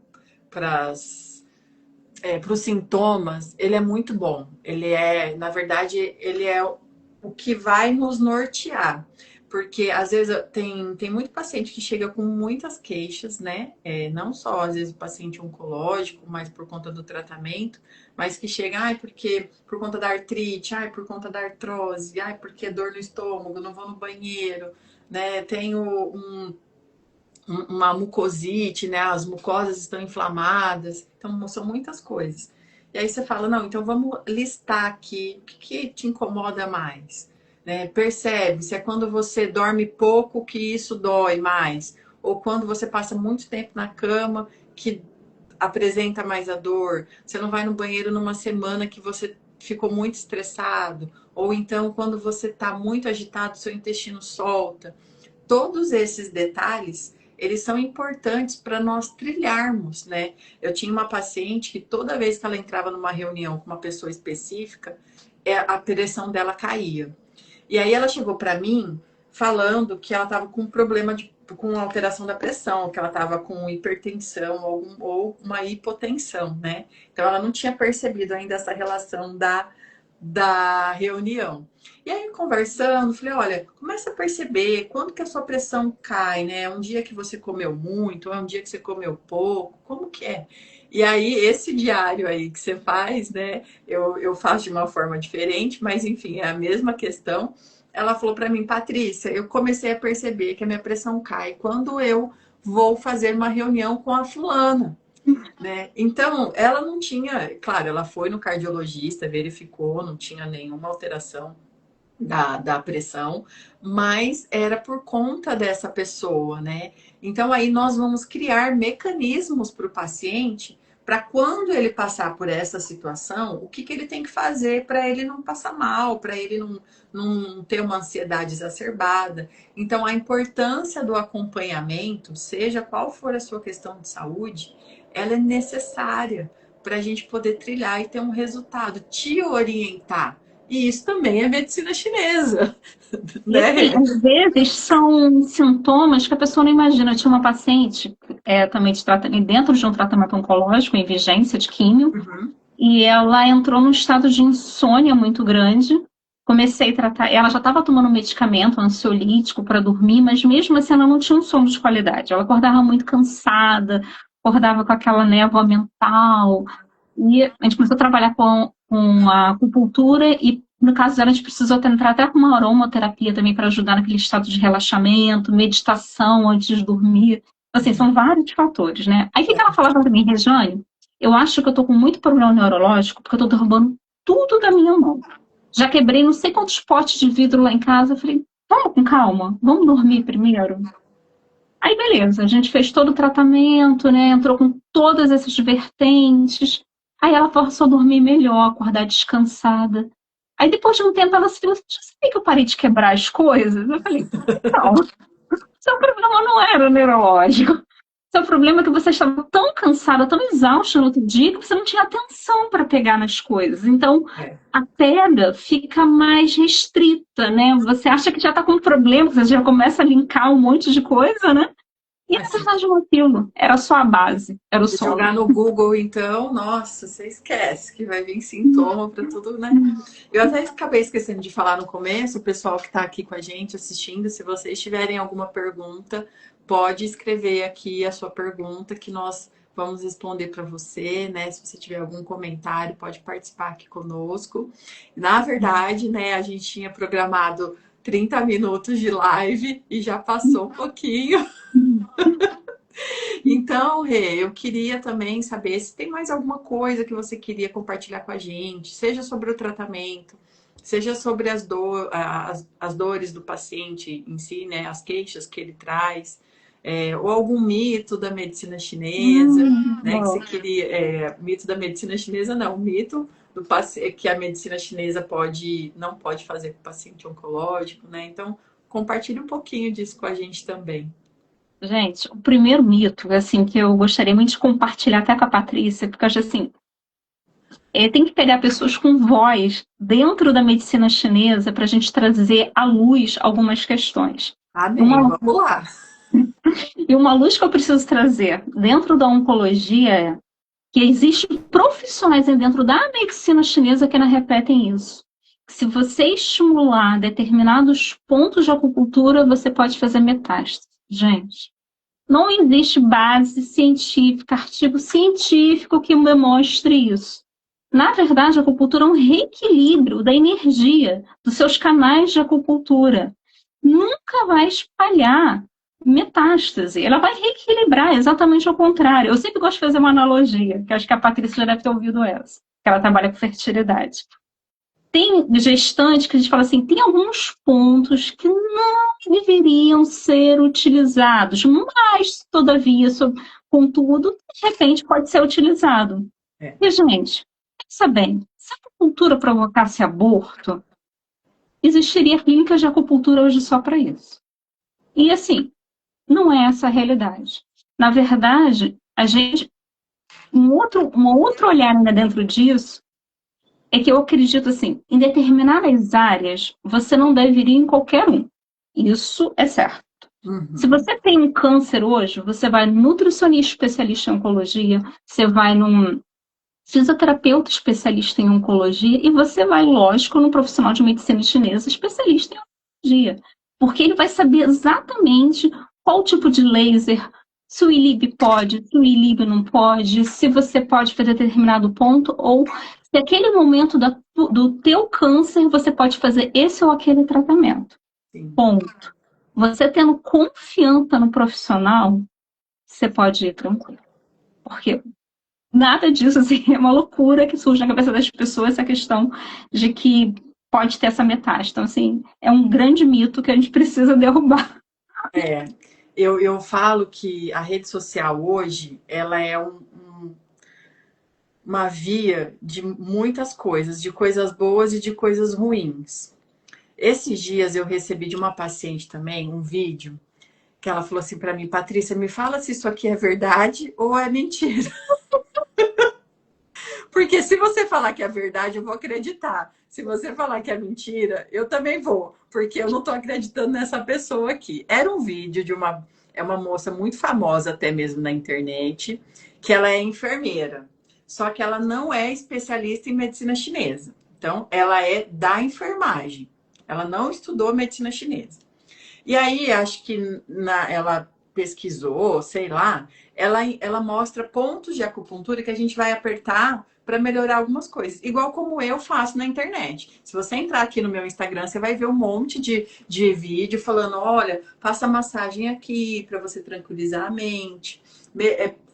os sintomas, ele é muito bom. Ele é, na verdade, ele é o que vai nos nortear. Porque às vezes tem muito paciente que chega com muitas queixas, né? Não só às vezes o paciente oncológico, mas por conta do tratamento, mas que chega, ai, porque por conta da artrite, ai, por conta da artrose, ai, porque dor no estômago, não vou no banheiro, né? Tenho uma mucosite, né? As mucosas estão inflamadas. Então, são muitas coisas. E aí você fala, não, então vamos listar aqui o que te incomoda mais. Né? Percebe se é quando você dorme pouco que isso dói mais. Ou quando você passa muito tempo na cama que apresenta mais a dor. Você não vai no banheiro numa semana que você ficou muito estressado. Ou então quando você está muito agitado, seu intestino solta. Todos esses detalhes, eles são importantes para nós trilharmos, né? Eu tinha uma paciente que toda vez que ela entrava numa reunião com uma pessoa específica, a pressão dela caía. E aí ela chegou para mim falando que ela estava com um problema com alteração da pressão, que ela estava com hipertensão ou uma hipotensão, né? Então ela não tinha percebido ainda essa relação da reunião. E aí, conversando, falei, olha, começa a perceber quando que a sua pressão cai, né? É um dia que você comeu muito, ou é um dia que você comeu pouco, como que é? E aí, esse diário aí que você faz, né? Eu faço de uma forma diferente, mas enfim, é a mesma questão. Ela falou para mim, Patrícia, eu comecei a perceber que a minha pressão cai quando eu vou fazer uma reunião com a fulana, né? Então, ela não tinha, claro, ela foi no cardiologista, verificou, não tinha nenhuma alteração da pressão, mas era por conta dessa pessoa, né? Então, aí nós vamos criar mecanismos para o paciente para quando ele passar por essa situação, o que ele tem que fazer para ele não passar mal, para ele não ter uma ansiedade exacerbada. Então, a importância do acompanhamento, seja qual for a sua questão de saúde, ela é necessária para a gente poder trilhar e ter um resultado, te orientar. E isso também é medicina chinesa, E assim, né? às vezes são sintomas que a pessoa não imagina. Eu tinha uma paciente também de tratamento, dentro de um tratamento oncológico, em vigência de químio, Uhum. e ela entrou num estado de insônia muito grande. Comecei a tratar, ela já estava tomando medicamento ansiolítico para dormir, mas mesmo assim ela não tinha um sono de qualidade. Ela acordava muito cansada, acordava com aquela névoa mental. E a gente começou a trabalhar com a acupuntura e, no caso dela, a gente precisou entrar até com uma aromaterapia também para ajudar naquele estado de relaxamento, meditação antes de dormir. Assim, são vários fatores, né? Aí o que ela falava para mim, Rejane? Eu acho que eu tô com muito problema neurológico porque eu tô derrubando tudo da minha mão. Já quebrei não sei quantos potes de vidro lá em casa. Eu falei, vamos com calma, vamos dormir primeiro. Aí, beleza, a gente fez todo o tratamento, né? Entrou com todas essas vertentes. Aí ela passou a dormir melhor, acordar descansada. Aí depois de um tempo ela se falou, já sabia que eu parei de quebrar as coisas? Eu falei, não, seu problema não era neurológico. Seu problema é que você estava tão cansada, tão exausta no outro dia, que você não tinha atenção para pegar nas coisas. Então, É. a pega fica mais restrita, né? Você acha que já está com um problema, você já começa a linkar um monte de coisa, né? E na Assim, verdade não é aquilo. Era só a base, era o se sono. jogar no Google, então, nossa, você esquece que vai vir sintoma para tudo, né? Eu até acabei esquecendo de falar no começo, o pessoal que está aqui com a gente assistindo, se vocês tiverem alguma pergunta, pode escrever aqui a sua pergunta que nós vamos responder para você, né? Se você tiver algum comentário, pode participar aqui conosco. Na verdade, né, a gente tinha programado 30 minutos de live e já passou um pouquinho. Então, Rê, eu queria também saber se tem mais alguma coisa que você queria compartilhar com a gente, seja sobre o tratamento, seja sobre as dores do paciente em si, né, as queixas que ele traz, ou algum mito da medicina chinesa, né, que você Bom, queria, mito da medicina chinesa não, mito do que a medicina chinesa não pode fazer com o paciente oncológico, né? Então, compartilhe um pouquinho disso com a gente também. gente, o primeiro mito, assim, que eu gostaria muito de compartilhar até com a Patrícia, porque eu acho assim, tem que pegar pessoas com voz dentro da medicina chinesa para a gente trazer à luz algumas questões. E Amém, uma, vamos lá. e uma luz que eu preciso trazer dentro da oncologia é que existem profissionais dentro da medicina chinesa que não repetem isso. Se você estimular determinados pontos de acupuntura, você pode fazer metástase. Gente, não existe base científica, artigo científico que demonstre isso. Na verdade, a acupuntura é um reequilíbrio da energia dos seus canais de acupuntura. Nunca vai espalhar metástase, ela vai reequilibrar exatamente ao contrário. Eu sempre gosto de fazer uma analogia, que acho que a Patrícia já deve ter ouvido essa, que ela trabalha com fertilidade. Tem gestante que a gente fala assim, tem alguns pontos que não deveriam ser utilizados, mas, todavia, contudo, de repente pode ser utilizado. É. E, gente, pensa bem, se a acupuntura provocasse aborto, existiria clínicas de acupuntura hoje só para isso. E, assim, não é essa a realidade. Na verdade, a gente, um outro olhar ainda dentro disso é que eu acredito assim, em determinadas áreas, você não deve ir em qualquer um. Isso é certo. Se Uhum. você tem um câncer hoje, você vai no nutricionista especialista em oncologia, você vai num fisioterapeuta especialista em oncologia e você vai, lógico, num profissional de medicina chinesa especialista em oncologia. Porque ele vai saber exatamente qual tipo de laser, se o ILIB pode, se o ILIB não pode, se você pode fazer determinado ponto, ou se aquele momento do teu câncer você pode fazer esse ou aquele tratamento. Sim. Ponto. Você tendo confiança no profissional, você pode ir tranquilo. Porque nada disso assim, é uma loucura que surge na cabeça das pessoas essa questão de que pode ter essa metástase. Então, assim, é um grande mito que a gente precisa derrubar. É, eu falo que a rede social hoje, ela é uma via de muitas coisas, de coisas boas e de coisas ruins. Esses dias eu recebi de uma paciente também um vídeo que ela falou assim para mim, Patrícia, me fala se isso aqui é verdade ou é mentira. Porque se você falar que é verdade, eu vou acreditar. Se você falar que é mentira, eu também vou, porque eu não estou acreditando nessa pessoa aqui. Era um vídeo de uma moça muito famosa até mesmo na internet, que ela é enfermeira. Só que ela não é especialista em medicina chinesa. Então, ela é da enfermagem. Ela não estudou medicina chinesa. E aí, acho que ela pesquisou, sei lá, ela mostra pontos de acupuntura que a gente vai apertar para melhorar algumas coisas. Igual como eu faço na internet. Se você entrar aqui no meu Instagram, você vai ver um monte de vídeo falando: olha, faça massagem aqui para você tranquilizar a mente.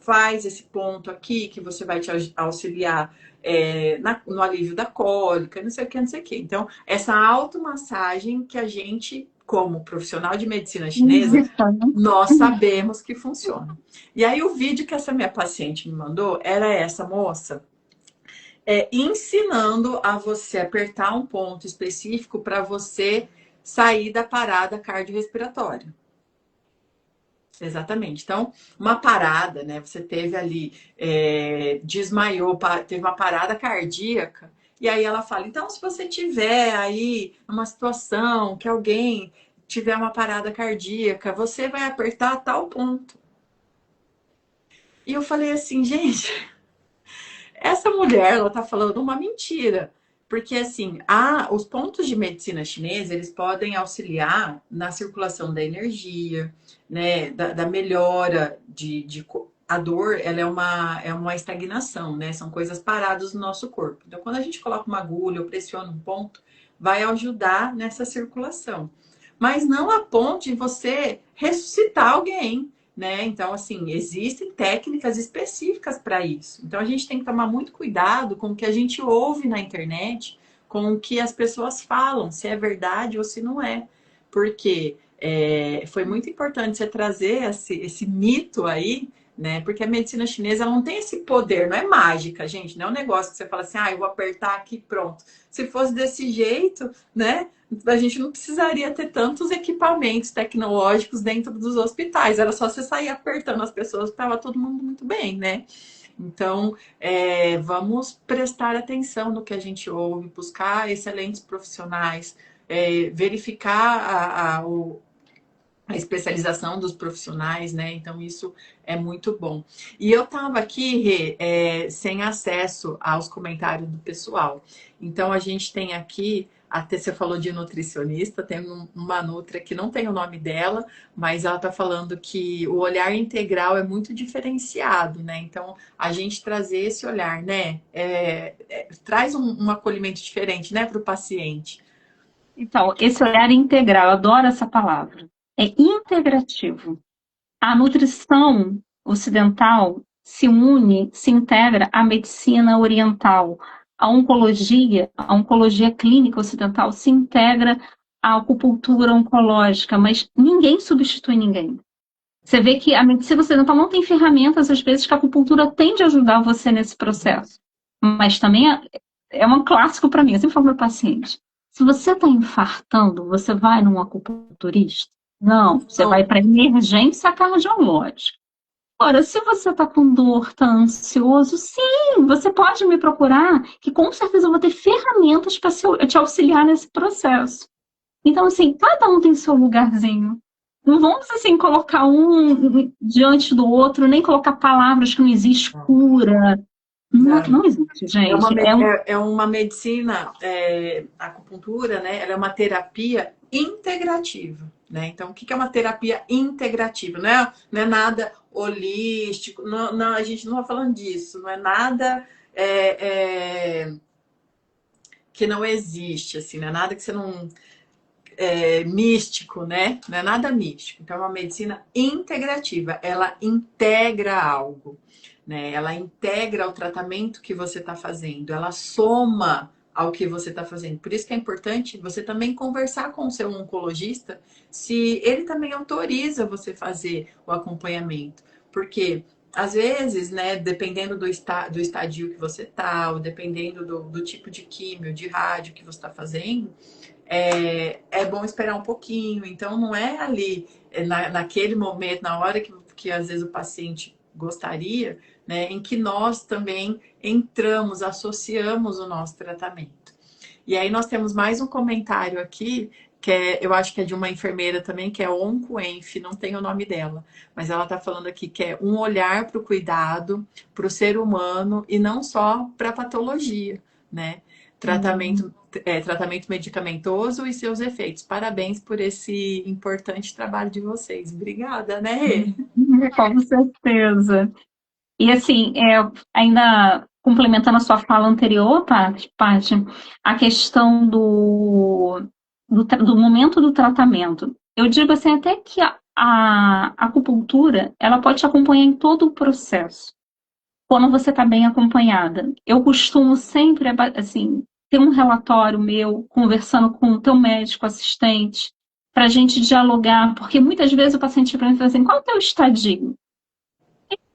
Faz esse ponto aqui que você vai te auxiliar no alívio da cólica, não sei o que, não sei o que. Então, essa automassagem que a gente, como profissional de medicina chinesa, nós sabemos que funciona. E aí, o vídeo que essa minha paciente me mandou era essa moça ensinando a você apertar um ponto específico para você sair da parada cardiorrespiratória. Exatamente. Então, uma parada, né? Você teve ali, desmaiou, teve uma parada cardíaca. E aí ela fala: então, se você tiver aí uma situação que alguém tiver uma parada cardíaca, você vai apertar tal ponto. E eu falei assim, gente, essa mulher, ela tá falando uma mentira. Porque, assim, os pontos de medicina chinesa, eles podem auxiliar na circulação da energia, né? Da melhora a dor, ela é uma estagnação, né? São coisas paradas no nosso corpo. Então, quando a gente coloca uma agulha ou pressiona um ponto, vai ajudar nessa circulação. Mas não a ponto de você ressuscitar alguém, né? Então, assim, existem técnicas específicas para isso. Então, a gente tem que tomar muito cuidado com o que a gente ouve na internet, com o que as pessoas falam, se é verdade ou se não é. Porque foi muito importante você trazer esse mito aí, né? Porque a medicina chinesa ela não tem esse poder, não é mágica, gente. Não é um negócio que você fala assim, eu vou apertar aqui, pronto. Se fosse desse jeito, né? A gente não precisaria ter tantos equipamentos tecnológicos dentro dos hospitais. Era só você sair apertando as pessoas, estava todo mundo muito bem, né? Então, vamos prestar atenção no que a gente ouve, buscar excelentes profissionais, verificar a especialização dos profissionais, né? Então, isso é muito bom. E eu estava aqui, Rê, sem acesso aos comentários do pessoal. Então, a gente tem aqui, até você falou de nutricionista, tem uma nutra que não tem o nome dela, mas ela está falando que o olhar integral é muito diferenciado, né? Então, a gente trazer esse olhar, né? Traz um acolhimento diferente, né, para o paciente. Então, esse olhar integral, eu adoro essa palavra. É integrativo. A nutrição ocidental se une, se integra à medicina oriental. A oncologia clínica ocidental se integra à acupuntura oncológica, mas ninguém substitui ninguém. Você vê que a medicina ocidental não tem ferramentas, às vezes, que a acupuntura tende a ajudar você nesse processo. Mas também é um clássico para mim, eu sempre falo para o paciente. Se você está infartando, você vai num acupunturista? Não, você vai para emergência cardiológica. Ora, se você está com dor, está ansioso, sim, você pode me procurar, que com certeza eu vou ter ferramentas para te auxiliar nesse processo. Então, assim, cada um tem seu lugarzinho. Não vamos, assim, colocar um diante do outro, nem colocar palavras que não existe cura. Não, Não. não existe, É uma, gente. É um. é uma medicina, a acupuntura, né? Ela é uma terapia integrativa, né? Então, o que é uma terapia integrativa? Não é nada holístico, não, a gente não está falando disso, não é nada que não existe, assim, não é nada que você não místico, né? Não é nada místico. Então, é uma medicina integrativa. Ela integra algo, né? Ela integra o tratamento que você está fazendo. Ela soma ao que você está fazendo. Por isso que é importante você também conversar com o seu oncologista se ele também autoriza você fazer o acompanhamento. Porque às vezes, né, dependendo do estadio que você está, ou dependendo do tipo de químio, de rádio que você está fazendo, é bom esperar um pouquinho. Então, não é ali, naquele momento, na hora que às vezes o paciente gostaria, né, em que nós também entramos, associamos o nosso tratamento. E aí nós temos mais um comentário aqui, eu acho que é de uma enfermeira também, que é OncoEnf, não tem o nome dela, mas ela está falando aqui que é um olhar para o cuidado, para o ser humano e não só para a patologia, né? Tratamento medicamentoso e seus efeitos. Parabéns por esse importante trabalho de vocês. Obrigada, né, Rê? Com certeza. E assim, ainda complementando a sua fala anterior, Paty, a questão do momento do tratamento. Eu digo assim, até que a acupuntura, ela pode te acompanhar em todo o processo, quando você está bem acompanhada. Eu costumo sempre, assim, ter um relatório meu, conversando com o teu médico assistente, para a gente dialogar, porque muitas vezes o paciente pergunta assim, qual é o teu estadio?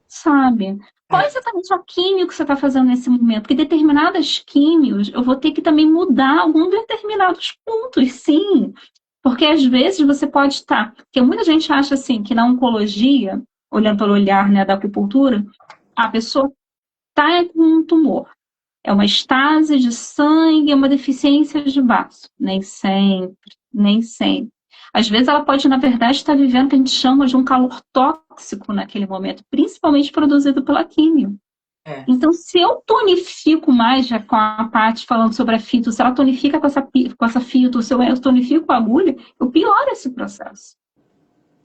Sabe? Qual é É, exatamente a químio que você está fazendo nesse momento? Porque determinadas químios eu vou ter que também mudar alguns determinados pontos, sim. Porque às vezes você pode estar. Porque muita gente acha assim que na oncologia, olhando pelo olhar, né, da acupuntura, a pessoa está com um tumor. É uma estase de sangue, é uma deficiência de baço. Nem sempre, nem sempre. Às vezes ela pode, na verdade, estar vivendo o que a gente chama de um calor tóxico naquele momento, principalmente produzido pela químio. é. Então, se eu tonifico mais, já com a parte falando sobre a fito, se ela tonifica com essa fito, se eu tonifico com a agulha, eu pioro esse processo.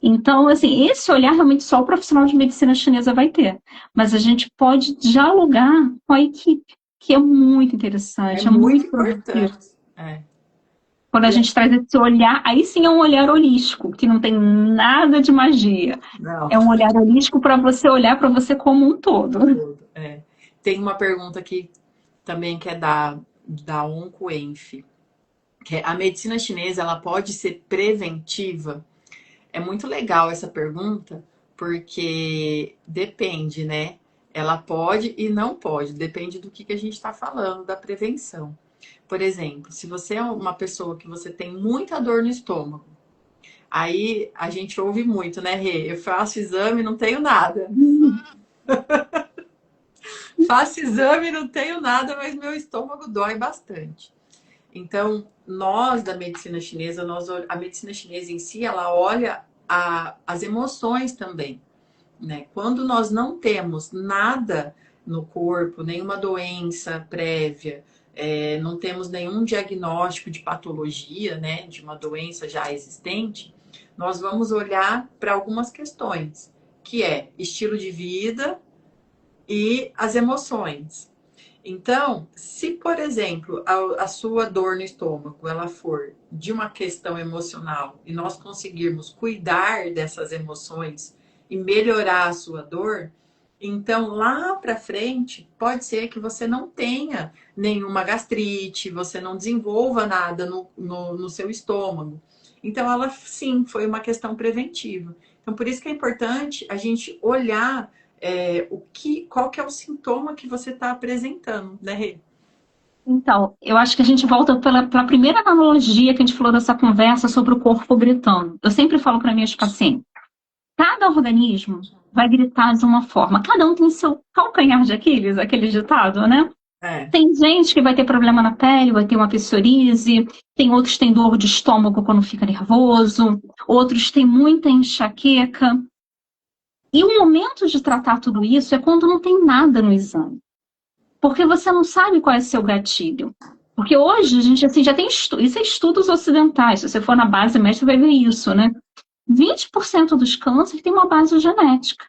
Então, assim, esse olhar realmente só o profissional de medicina chinesa vai ter. Mas a gente pode dialogar com a equipe, que é muito É interessante, é muito muito produtivo. importante. É. Quando a gente traz esse olhar, aí sim é um olhar holístico, que não tem nada de magia. Não. É um olhar holístico para você olhar para você como um todo. É. Tem uma pergunta aqui também que é da OncoEnf, que é, a medicina chinesa ela pode ser preventiva? É muito legal essa pergunta, porque depende, né? Ela pode e não pode, depende do que a gente está falando, da prevenção. Por exemplo, se você é uma pessoa que você tem muita dor no estômago, aí a gente ouve muito, né, Rê? Eu faço exame e não tenho nada. Faço exame e não tenho nada, mas meu estômago dói bastante. Então, nós da medicina chinesa, a medicina chinesa em si, ela olha as emoções também, né? Quando nós não temos nada no corpo, nenhuma doença prévia, não temos nenhum diagnóstico de patologia, né, de uma doença já existente, nós vamos olhar para algumas questões, que é estilo de vida e as emoções. Então, se, por exemplo, a sua dor no estômago ela for de uma questão emocional e nós conseguirmos cuidar dessas emoções e melhorar a sua dor, então lá para frente pode ser que você não tenha nenhuma gastrite, você não desenvolva nada no seu estômago. Então, ela sim foi uma questão preventiva. Então, por isso que é importante a gente olhar qual que é o sintoma que você está apresentando, né, Rê? Então, eu acho que a gente volta pela primeira analogia que a gente falou dessa conversa sobre o corpo gritando. Eu sempre falo para minhas pacientes, cada organismo vai gritar de uma forma. Cada um tem seu calcanhar de Aquiles, aquele ditado, né? É. Tem gente que vai ter problema na pele, vai ter uma psoríase, tem outros que têm dor de estômago quando fica nervoso, outros têm muita enxaqueca. E o momento de tratar tudo isso é quando não tem nada no exame. Porque você não sabe qual é o seu gatilho. Porque hoje a gente assim, já tem isso é estudos ocidentais. Se você for na base médica, você vai ver isso, né? 20% dos cânceres tem uma base genética.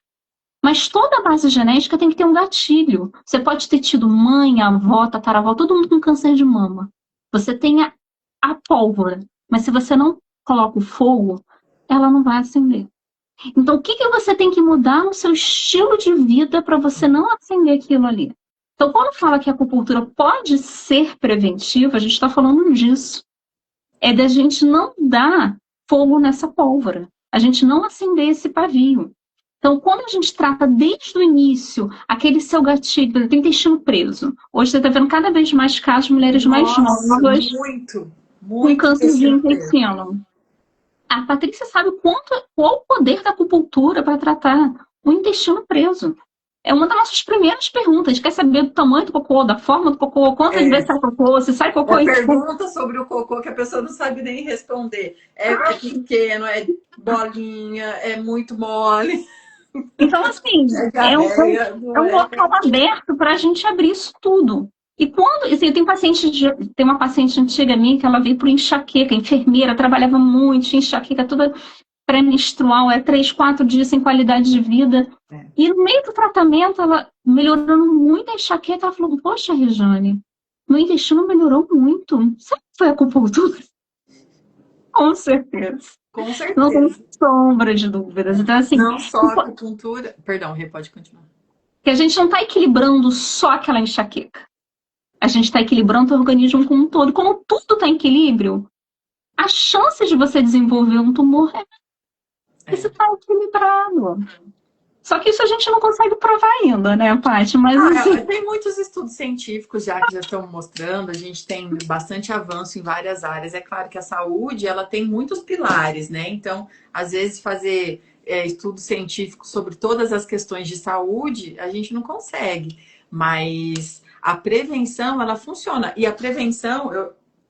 Mas toda base genética tem que ter um gatilho. Você pode ter tido mãe, avó, tataravó, todo mundo com câncer de mama. Você tem a pólvora, mas se você não coloca o fogo, ela não vai acender. Então, o que, que você tem que mudar no seu estilo de vida para você não acender aquilo ali? Então, quando fala que a acupuntura pode ser preventiva, a gente está falando disso. É da gente não dar fogo nessa pólvora. A gente não acender esse pavio. Então, quando a gente trata desde o início aquele seu gatilho, tem intestino preso. Hoje você está vendo cada vez mais casos de mulheres mais Nossa, novas muito, com muito câncer de intestino preso. intestino. A Patrícia sabe qual o poder da acupuntura para tratar o intestino preso. É uma das nossas primeiras perguntas. A gente quer saber do tamanho do cocô, da forma do cocô, quantas vezes É, sai cocô, se sai é cocô inteiro. pergunta sobre o cocô que a pessoa não sabe nem responder. É pequeno, é bolinha, é muito mole, Então, assim, é diarreia, é não um é? local aberto para a gente abrir isso tudo. E quando, assim, tem uma paciente antiga minha que ela veio por enxaqueca, enfermeira, trabalhava muito, tinha enxaqueca toda pré-menstrual, é 3, 4 dias sem qualidade de vida. É. E no meio do tratamento, ela melhorando muito a enxaqueca, ela falou, poxa, Rejane, meu intestino melhorou muito. Será que foi a acupuntura? Com certeza. Com Não tem certeza. sombra de dúvidas. Então, assim, Não só a acupuntura. Perdão, Rê, pode continuar. que a gente não está equilibrando só aquela enxaqueca. A gente está equilibrando o organismo como um todo. Como tudo está em equilíbrio, a chance de você desenvolver um tumor é que você É. está equilibrado. Só que isso a gente não consegue provar ainda, né, Paty? Mas assim. Tem muitos estudos científicos já que já estão mostrando, a gente tem bastante avanço em várias áreas. É claro que a saúde, ela tem muitos pilares, né? Então, às vezes, fazer estudos científicos sobre todas as questões de saúde, a gente não consegue. Mas a prevenção, ela funciona. E a prevenção,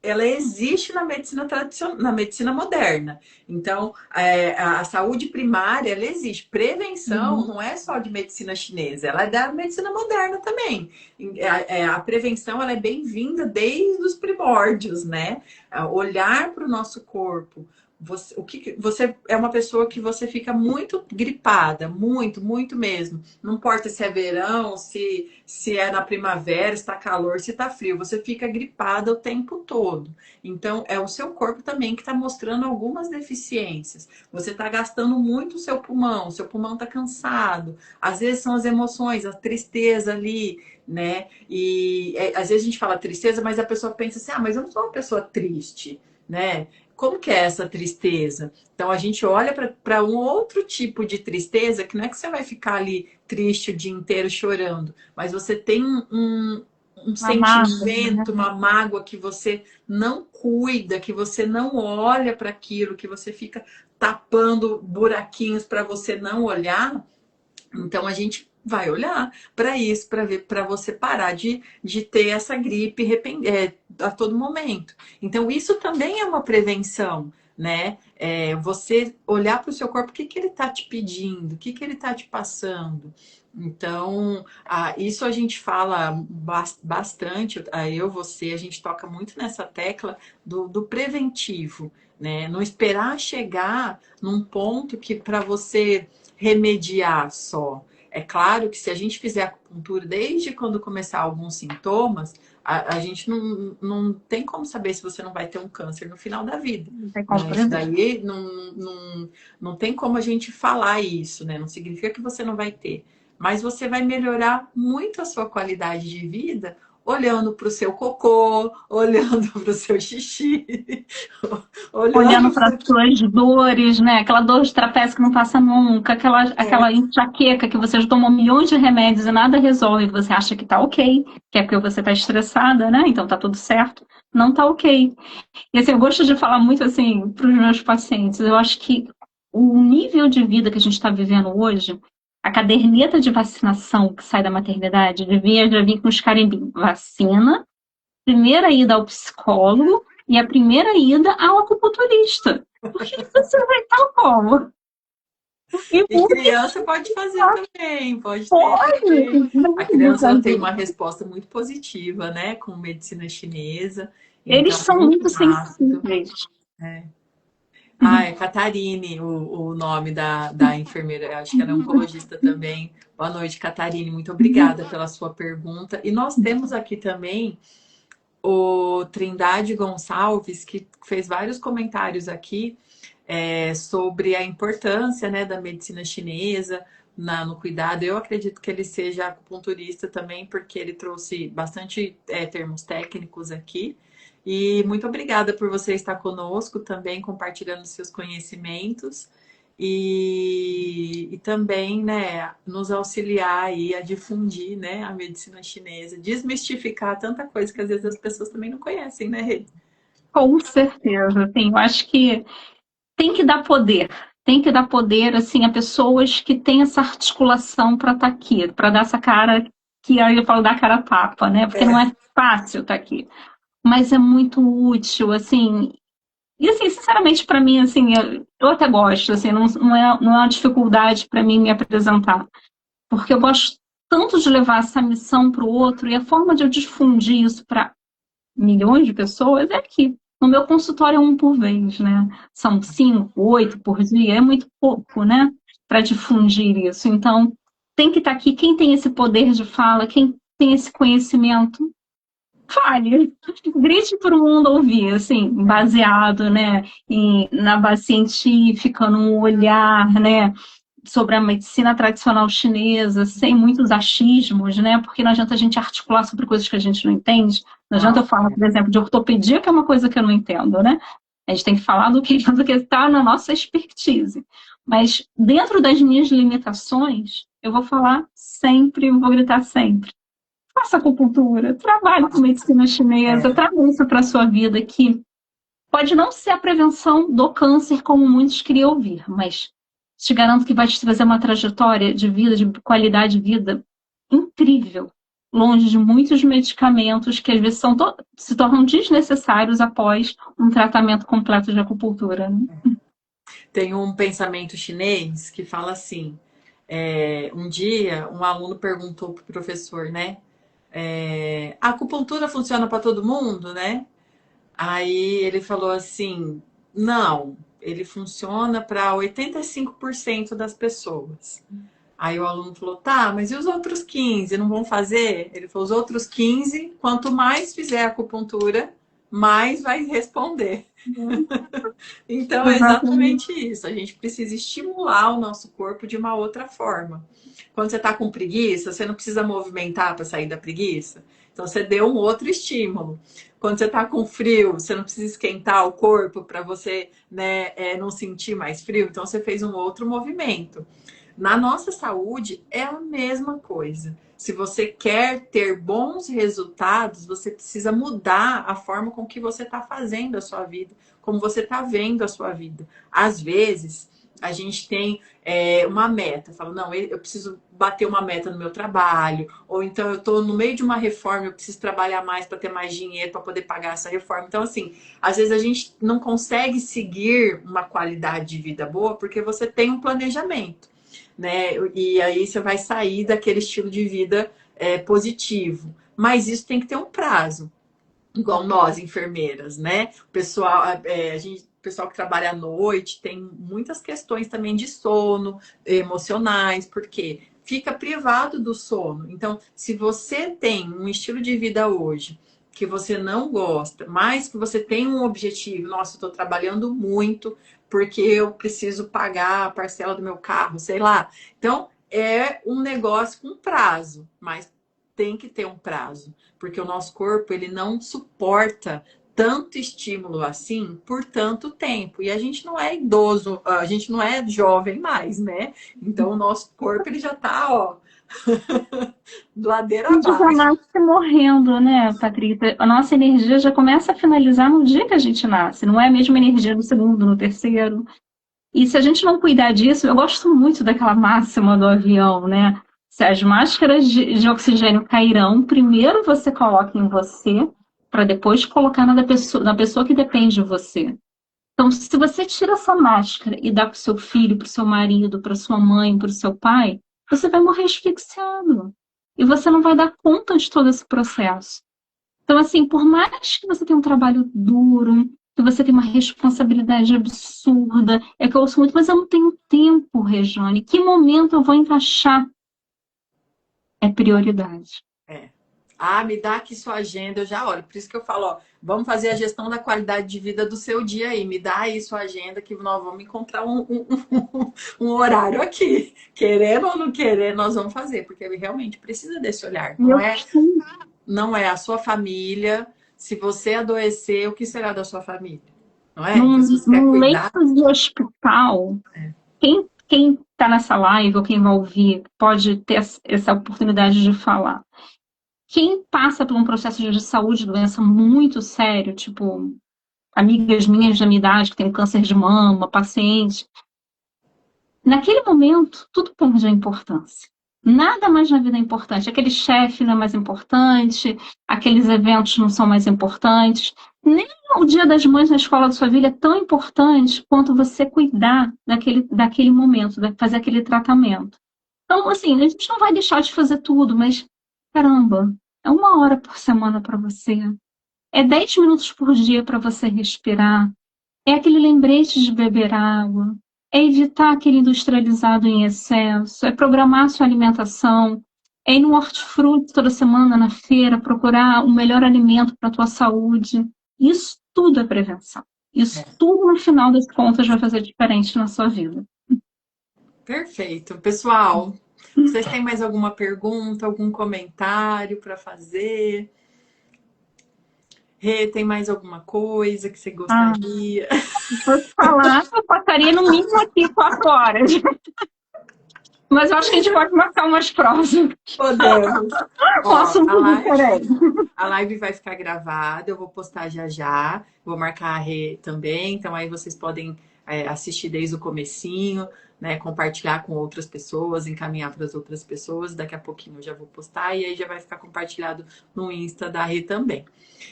ela existe na medicina tradicional, na medicina moderna. Então, a saúde primária, ela existe. Prevenção Uhum. não é só de medicina chinesa, ela é da medicina moderna também. A prevenção, ela é bem-vinda desde os primórdios, né? Olhar para o nosso corpo. Você é uma pessoa que você fica muito gripada, muito, muito mesmo. Não importa se é verão, se é na primavera, se está calor, se está frio, você fica gripada o tempo todo. Então, é o seu corpo também que está mostrando algumas deficiências. Você está gastando muito o seu pulmão está cansado. Às vezes são as emoções, a tristeza ali, né? E às vezes a gente fala tristeza, mas a pessoa pensa assim: ah, mas eu não sou uma pessoa triste, né? Como que é essa tristeza? Então a gente olha para um outro tipo de tristeza, que não é que você vai ficar ali triste o dia inteiro chorando, mas você tem um Amado, né? sentimento, uma mágoa que você não cuida, que você não olha para aquilo, que você fica tapando buraquinhos para você não olhar. Então a gente vai olhar para isso, para ver, para você parar de ter essa gripe a todo momento. Então isso também é uma prevenção, né? Você olhar para o seu corpo, o que ele está te pedindo, o que ele está te passando. Então, isso a gente fala bastante, você, a gente toca muito nessa tecla do preventivo, né? Não esperar chegar num ponto que para você remediar só. É claro que se a gente fizer acupuntura desde quando começar alguns sintomas, a gente não tem como saber se você não vai ter um câncer no final da vida. Não tem como Né? Isso prever. daí não tem como a gente falar isso, né? Não significa que você não vai ter. Mas você vai melhorar muito a sua qualidade de vida olhando para o seu cocô, olhando para o seu xixi, olhando Olhando para para as suas dores, né? Aquela dor de trapézio que não passa nunca, aquela o enxaqueca que você já tomou milhões de remédios e nada resolve, você acha que tá ok, que é porque você tá estressada, né? Então tá tudo certo. Não tá ok. E assim, eu gosto de falar muito assim para os meus pacientes. Eu acho que o nível de vida que a gente está vivendo hoje, A caderneta de vacinação que sai da maternidade devia já vir com os carimbinhos. Vacina, primeira ida ao psicólogo e a primeira ida ao acupunturista. Porque você vai estar como? E criança pode fazer também, pode ter, porque a criança ela tem Pode. uma resposta muito positiva, né, com medicina chinesa, Eles então são muito muito rápido. sensíveis. Ah, é Catarine o nome da enfermeira, eu acho que ela é oncologista também. Boa noite, Catarine, muito obrigada pela sua pergunta. E nós temos aqui também o Trindade Gonçalves, que fez vários comentários aqui sobre a importância, né, da medicina chinesa no cuidado. Eu acredito que ele seja acupunturista também, porque ele trouxe bastante termos técnicos aqui. E muito obrigada por você estar conosco também, compartilhando seus conhecimentos e também, né, nos auxiliar aí a difundir, né, a medicina chinesa, desmistificar tanta coisa que às vezes as pessoas também não conhecem, né, Rê? Com certeza, assim, eu acho que tem que dar poder. Tem que dar poder, assim, a pessoas que têm essa articulação para estar aqui, para dar essa cara, que aí eu falo dar cara a tapa, né? Porque não É, é fácil estar aqui. Mas é muito útil, assim. E, assim, sinceramente, para mim, assim, eu até gosto, assim, não é uma dificuldade para mim me apresentar. Porque eu gosto tanto de levar essa missão para o outro, e a forma de eu difundir isso para milhões de pessoas é aqui. No meu consultório é um por vez, né? São 5, 8 por dia, é muito pouco, né? Para difundir isso. Então, tem que estar aqui quem tem esse poder de fala, quem tem esse conhecimento, fale, grite para o mundo ouvir, assim, baseado, né, na base científica, num olhar, né, sobre a medicina tradicional chinesa, sem muitos achismos, né? Porque não adianta a gente articular sobre coisas que a gente não entende. Não adianta eu não, falar, por exemplo, de ortopedia, que é uma coisa que eu não entendo, né? A gente tem que falar do que do que está na nossa expertise. Mas dentro das minhas limitações, eu vou falar sempre, vou gritar sempre. Faça acupuntura, trabalhe com medicina chinesa, é, traga isso para a sua vida, que pode não ser a prevenção do câncer, como muitos queriam ouvir, mas te garanto que vai te trazer uma trajetória de vida, de qualidade de vida incrível, longe de muitos medicamentos que às vezes se tornam desnecessários após um tratamento completo de acupuntura, né? tem um pensamento chinês que fala assim: um dia um aluno perguntou para o professor, né? A acupuntura funciona para todo mundo, né? Aí ele falou assim: não, ele funciona para 85% das pessoas. Aí o aluno falou: tá, mas e os outros 15 não vão fazer? Ele falou: os outros 15, quanto mais fizer acupuntura, mais vai responder. Então é Exatamente. exatamente isso. A gente precisa estimular o nosso corpo de uma outra forma. Quando você está com preguiça, você não precisa movimentar para sair da preguiça. Então você deu um outro estímulo. Quando você está com frio, você não precisa esquentar o corpo para você, né, não sentir mais frio. Então você fez um outro movimento. Na nossa saúde é a mesma coisa. Se você quer ter bons resultados, você precisa mudar a forma com que você está fazendo a sua vida, como você está vendo a sua vida. Às vezes, a gente tem uma meta, fala, não, eu preciso bater uma meta no meu trabalho, ou então eu estou no meio de uma reforma, eu preciso trabalhar mais para ter mais dinheiro para poder pagar essa reforma. Então, assim, às vezes a gente não consegue seguir uma qualidade de vida boa porque você tem um planejamento, né? E aí você vai sair daquele estilo de vida positivo. Mas isso tem que ter um prazo, igual nós, enfermeiras, né? O pessoal, o pessoal que trabalha à noite tem muitas questões também de sono, emocionais, porque fica privado do sono. Então, se você tem um estilo de vida hoje que você não gosta, mas que você tem um objetivo, nossa, eu estou trabalhando muito porque eu preciso pagar a parcela do meu carro, sei lá. Então, é um negócio com prazo, mas tem que ter um prazo, porque o nosso corpo ele não suporta tanto estímulo assim por tanto tempo. E a gente não é idoso, a gente não é jovem mais, né? Então o nosso corpo ele já tá, ó, ladeira A gente já abaixo. nasce morrendo, né, Patrícia? A nossa energia já começa a finalizar no dia que a gente nasce, não é a mesma energia no segundo, no terceiro. E se a gente não cuidar disso, eu gosto muito daquela máxima do avião, né? Se as máscaras de oxigênio cairão, primeiro você coloca em você, para depois colocar na pessoa que depende de você. Então, se você tira essa máscara e dá para o seu filho, para o seu marido, para sua mãe, para o seu pai, você vai morrer asfixiado. E você não vai dar conta de todo esse processo. Então, assim, por mais que você tenha um trabalho duro, que você tenha uma responsabilidade absurda, é que eu ouço muito, mas eu não tenho tempo, Rejane. Que momento eu vou encaixar? É prioridade. É. Ah, me dá aqui sua agenda, eu já olho. Por isso que eu falo, ó, vamos fazer a gestão da qualidade de vida do seu dia aí. Me dá aí sua agenda que nós vamos encontrar um horário aqui. Querendo ou não querendo, nós vamos fazer, porque ele realmente precisa desse olhar. Eu Não é a sua família. Se você adoecer, o que será da sua família? Não é? num, Então, se você quer num cuidar, leito de hospital, quem está nessa live ou quem vai ouvir pode ter essa oportunidade de falar. Quem passa por um processo de saúde, de doença muito sério, tipo amigas minhas da minha idade que têm câncer de mama, pacientes, naquele momento tudo perde a importância. Nada mais na vida é importante. Aquele chefe não é mais importante, aqueles eventos não são mais importantes. Nem o Dia das Mães na escola da sua filha é tão importante quanto você cuidar daquele momento, fazer aquele tratamento. Então, assim, a gente não vai deixar de fazer tudo, mas, caramba, é 1 hora por semana para você. É 10 minutos por dia para você respirar. É aquele lembrete de beber água. É evitar aquele industrializado em excesso. É programar sua alimentação. É ir no hortifruti toda semana na feira, procurar o melhor alimento para a tua saúde. Isso tudo é prevenção. Isso tudo, no final das contas, vai fazer diferente na sua vida. perfeito. Pessoal, vocês têm mais alguma pergunta, algum comentário para fazer? Rê, tem mais alguma coisa que você gostaria? Vou te falar, eu passaria no mínimo aqui 4 horas. Mas eu acho que a gente pode marcar umas próximas. Podemos. Um assunto diferente. A live vai ficar gravada, eu vou postar já já, vou marcar a Rê também, então aí vocês podem assistir desde o comecinho, né, compartilhar com outras pessoas, encaminhar para as outras pessoas, daqui a pouquinho eu já vou postar e aí já vai ficar compartilhado no Insta da Rê também.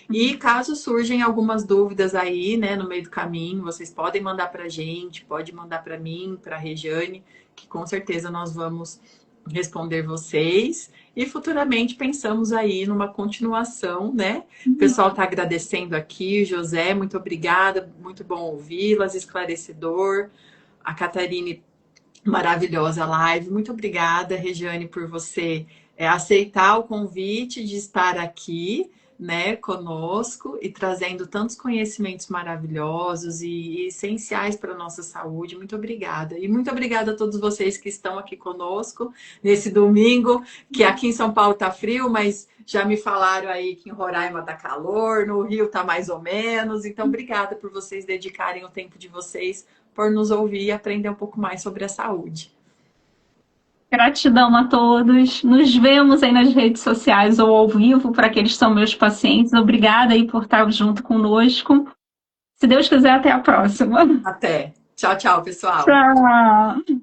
E caso surgem algumas dúvidas aí, né, no meio do caminho, vocês podem mandar para a gente, pode mandar para mim, para a Rejane, que com certeza nós vamos responder vocês. E futuramente pensamos aí numa continuação, né? O pessoal está agradecendo aqui, José, muito obrigada, muito bom ouvi-las, esclarecedor. A Catarine, maravilhosa live, muito obrigada, Regiane, por você aceitar o convite de estar aqui, né, conosco e trazendo tantos conhecimentos maravilhosos e essenciais para a nossa saúde. Muito obrigada. E muito obrigada a todos vocês que estão aqui conosco nesse domingo, que aqui em São Paulo está frio, mas já me falaram aí que em Roraima está calor, no Rio está mais ou menos. Então, obrigada por vocês dedicarem o tempo de vocês por nos ouvir e aprender um pouco mais sobre a saúde. Gratidão a todos. Nos vemos aí nas redes sociais ou ao vivo para aqueles que são meus pacientes. Obrigada aí por estar junto conosco. Se Deus quiser, até a próxima. Até. Tchau, tchau, pessoal. Tchau.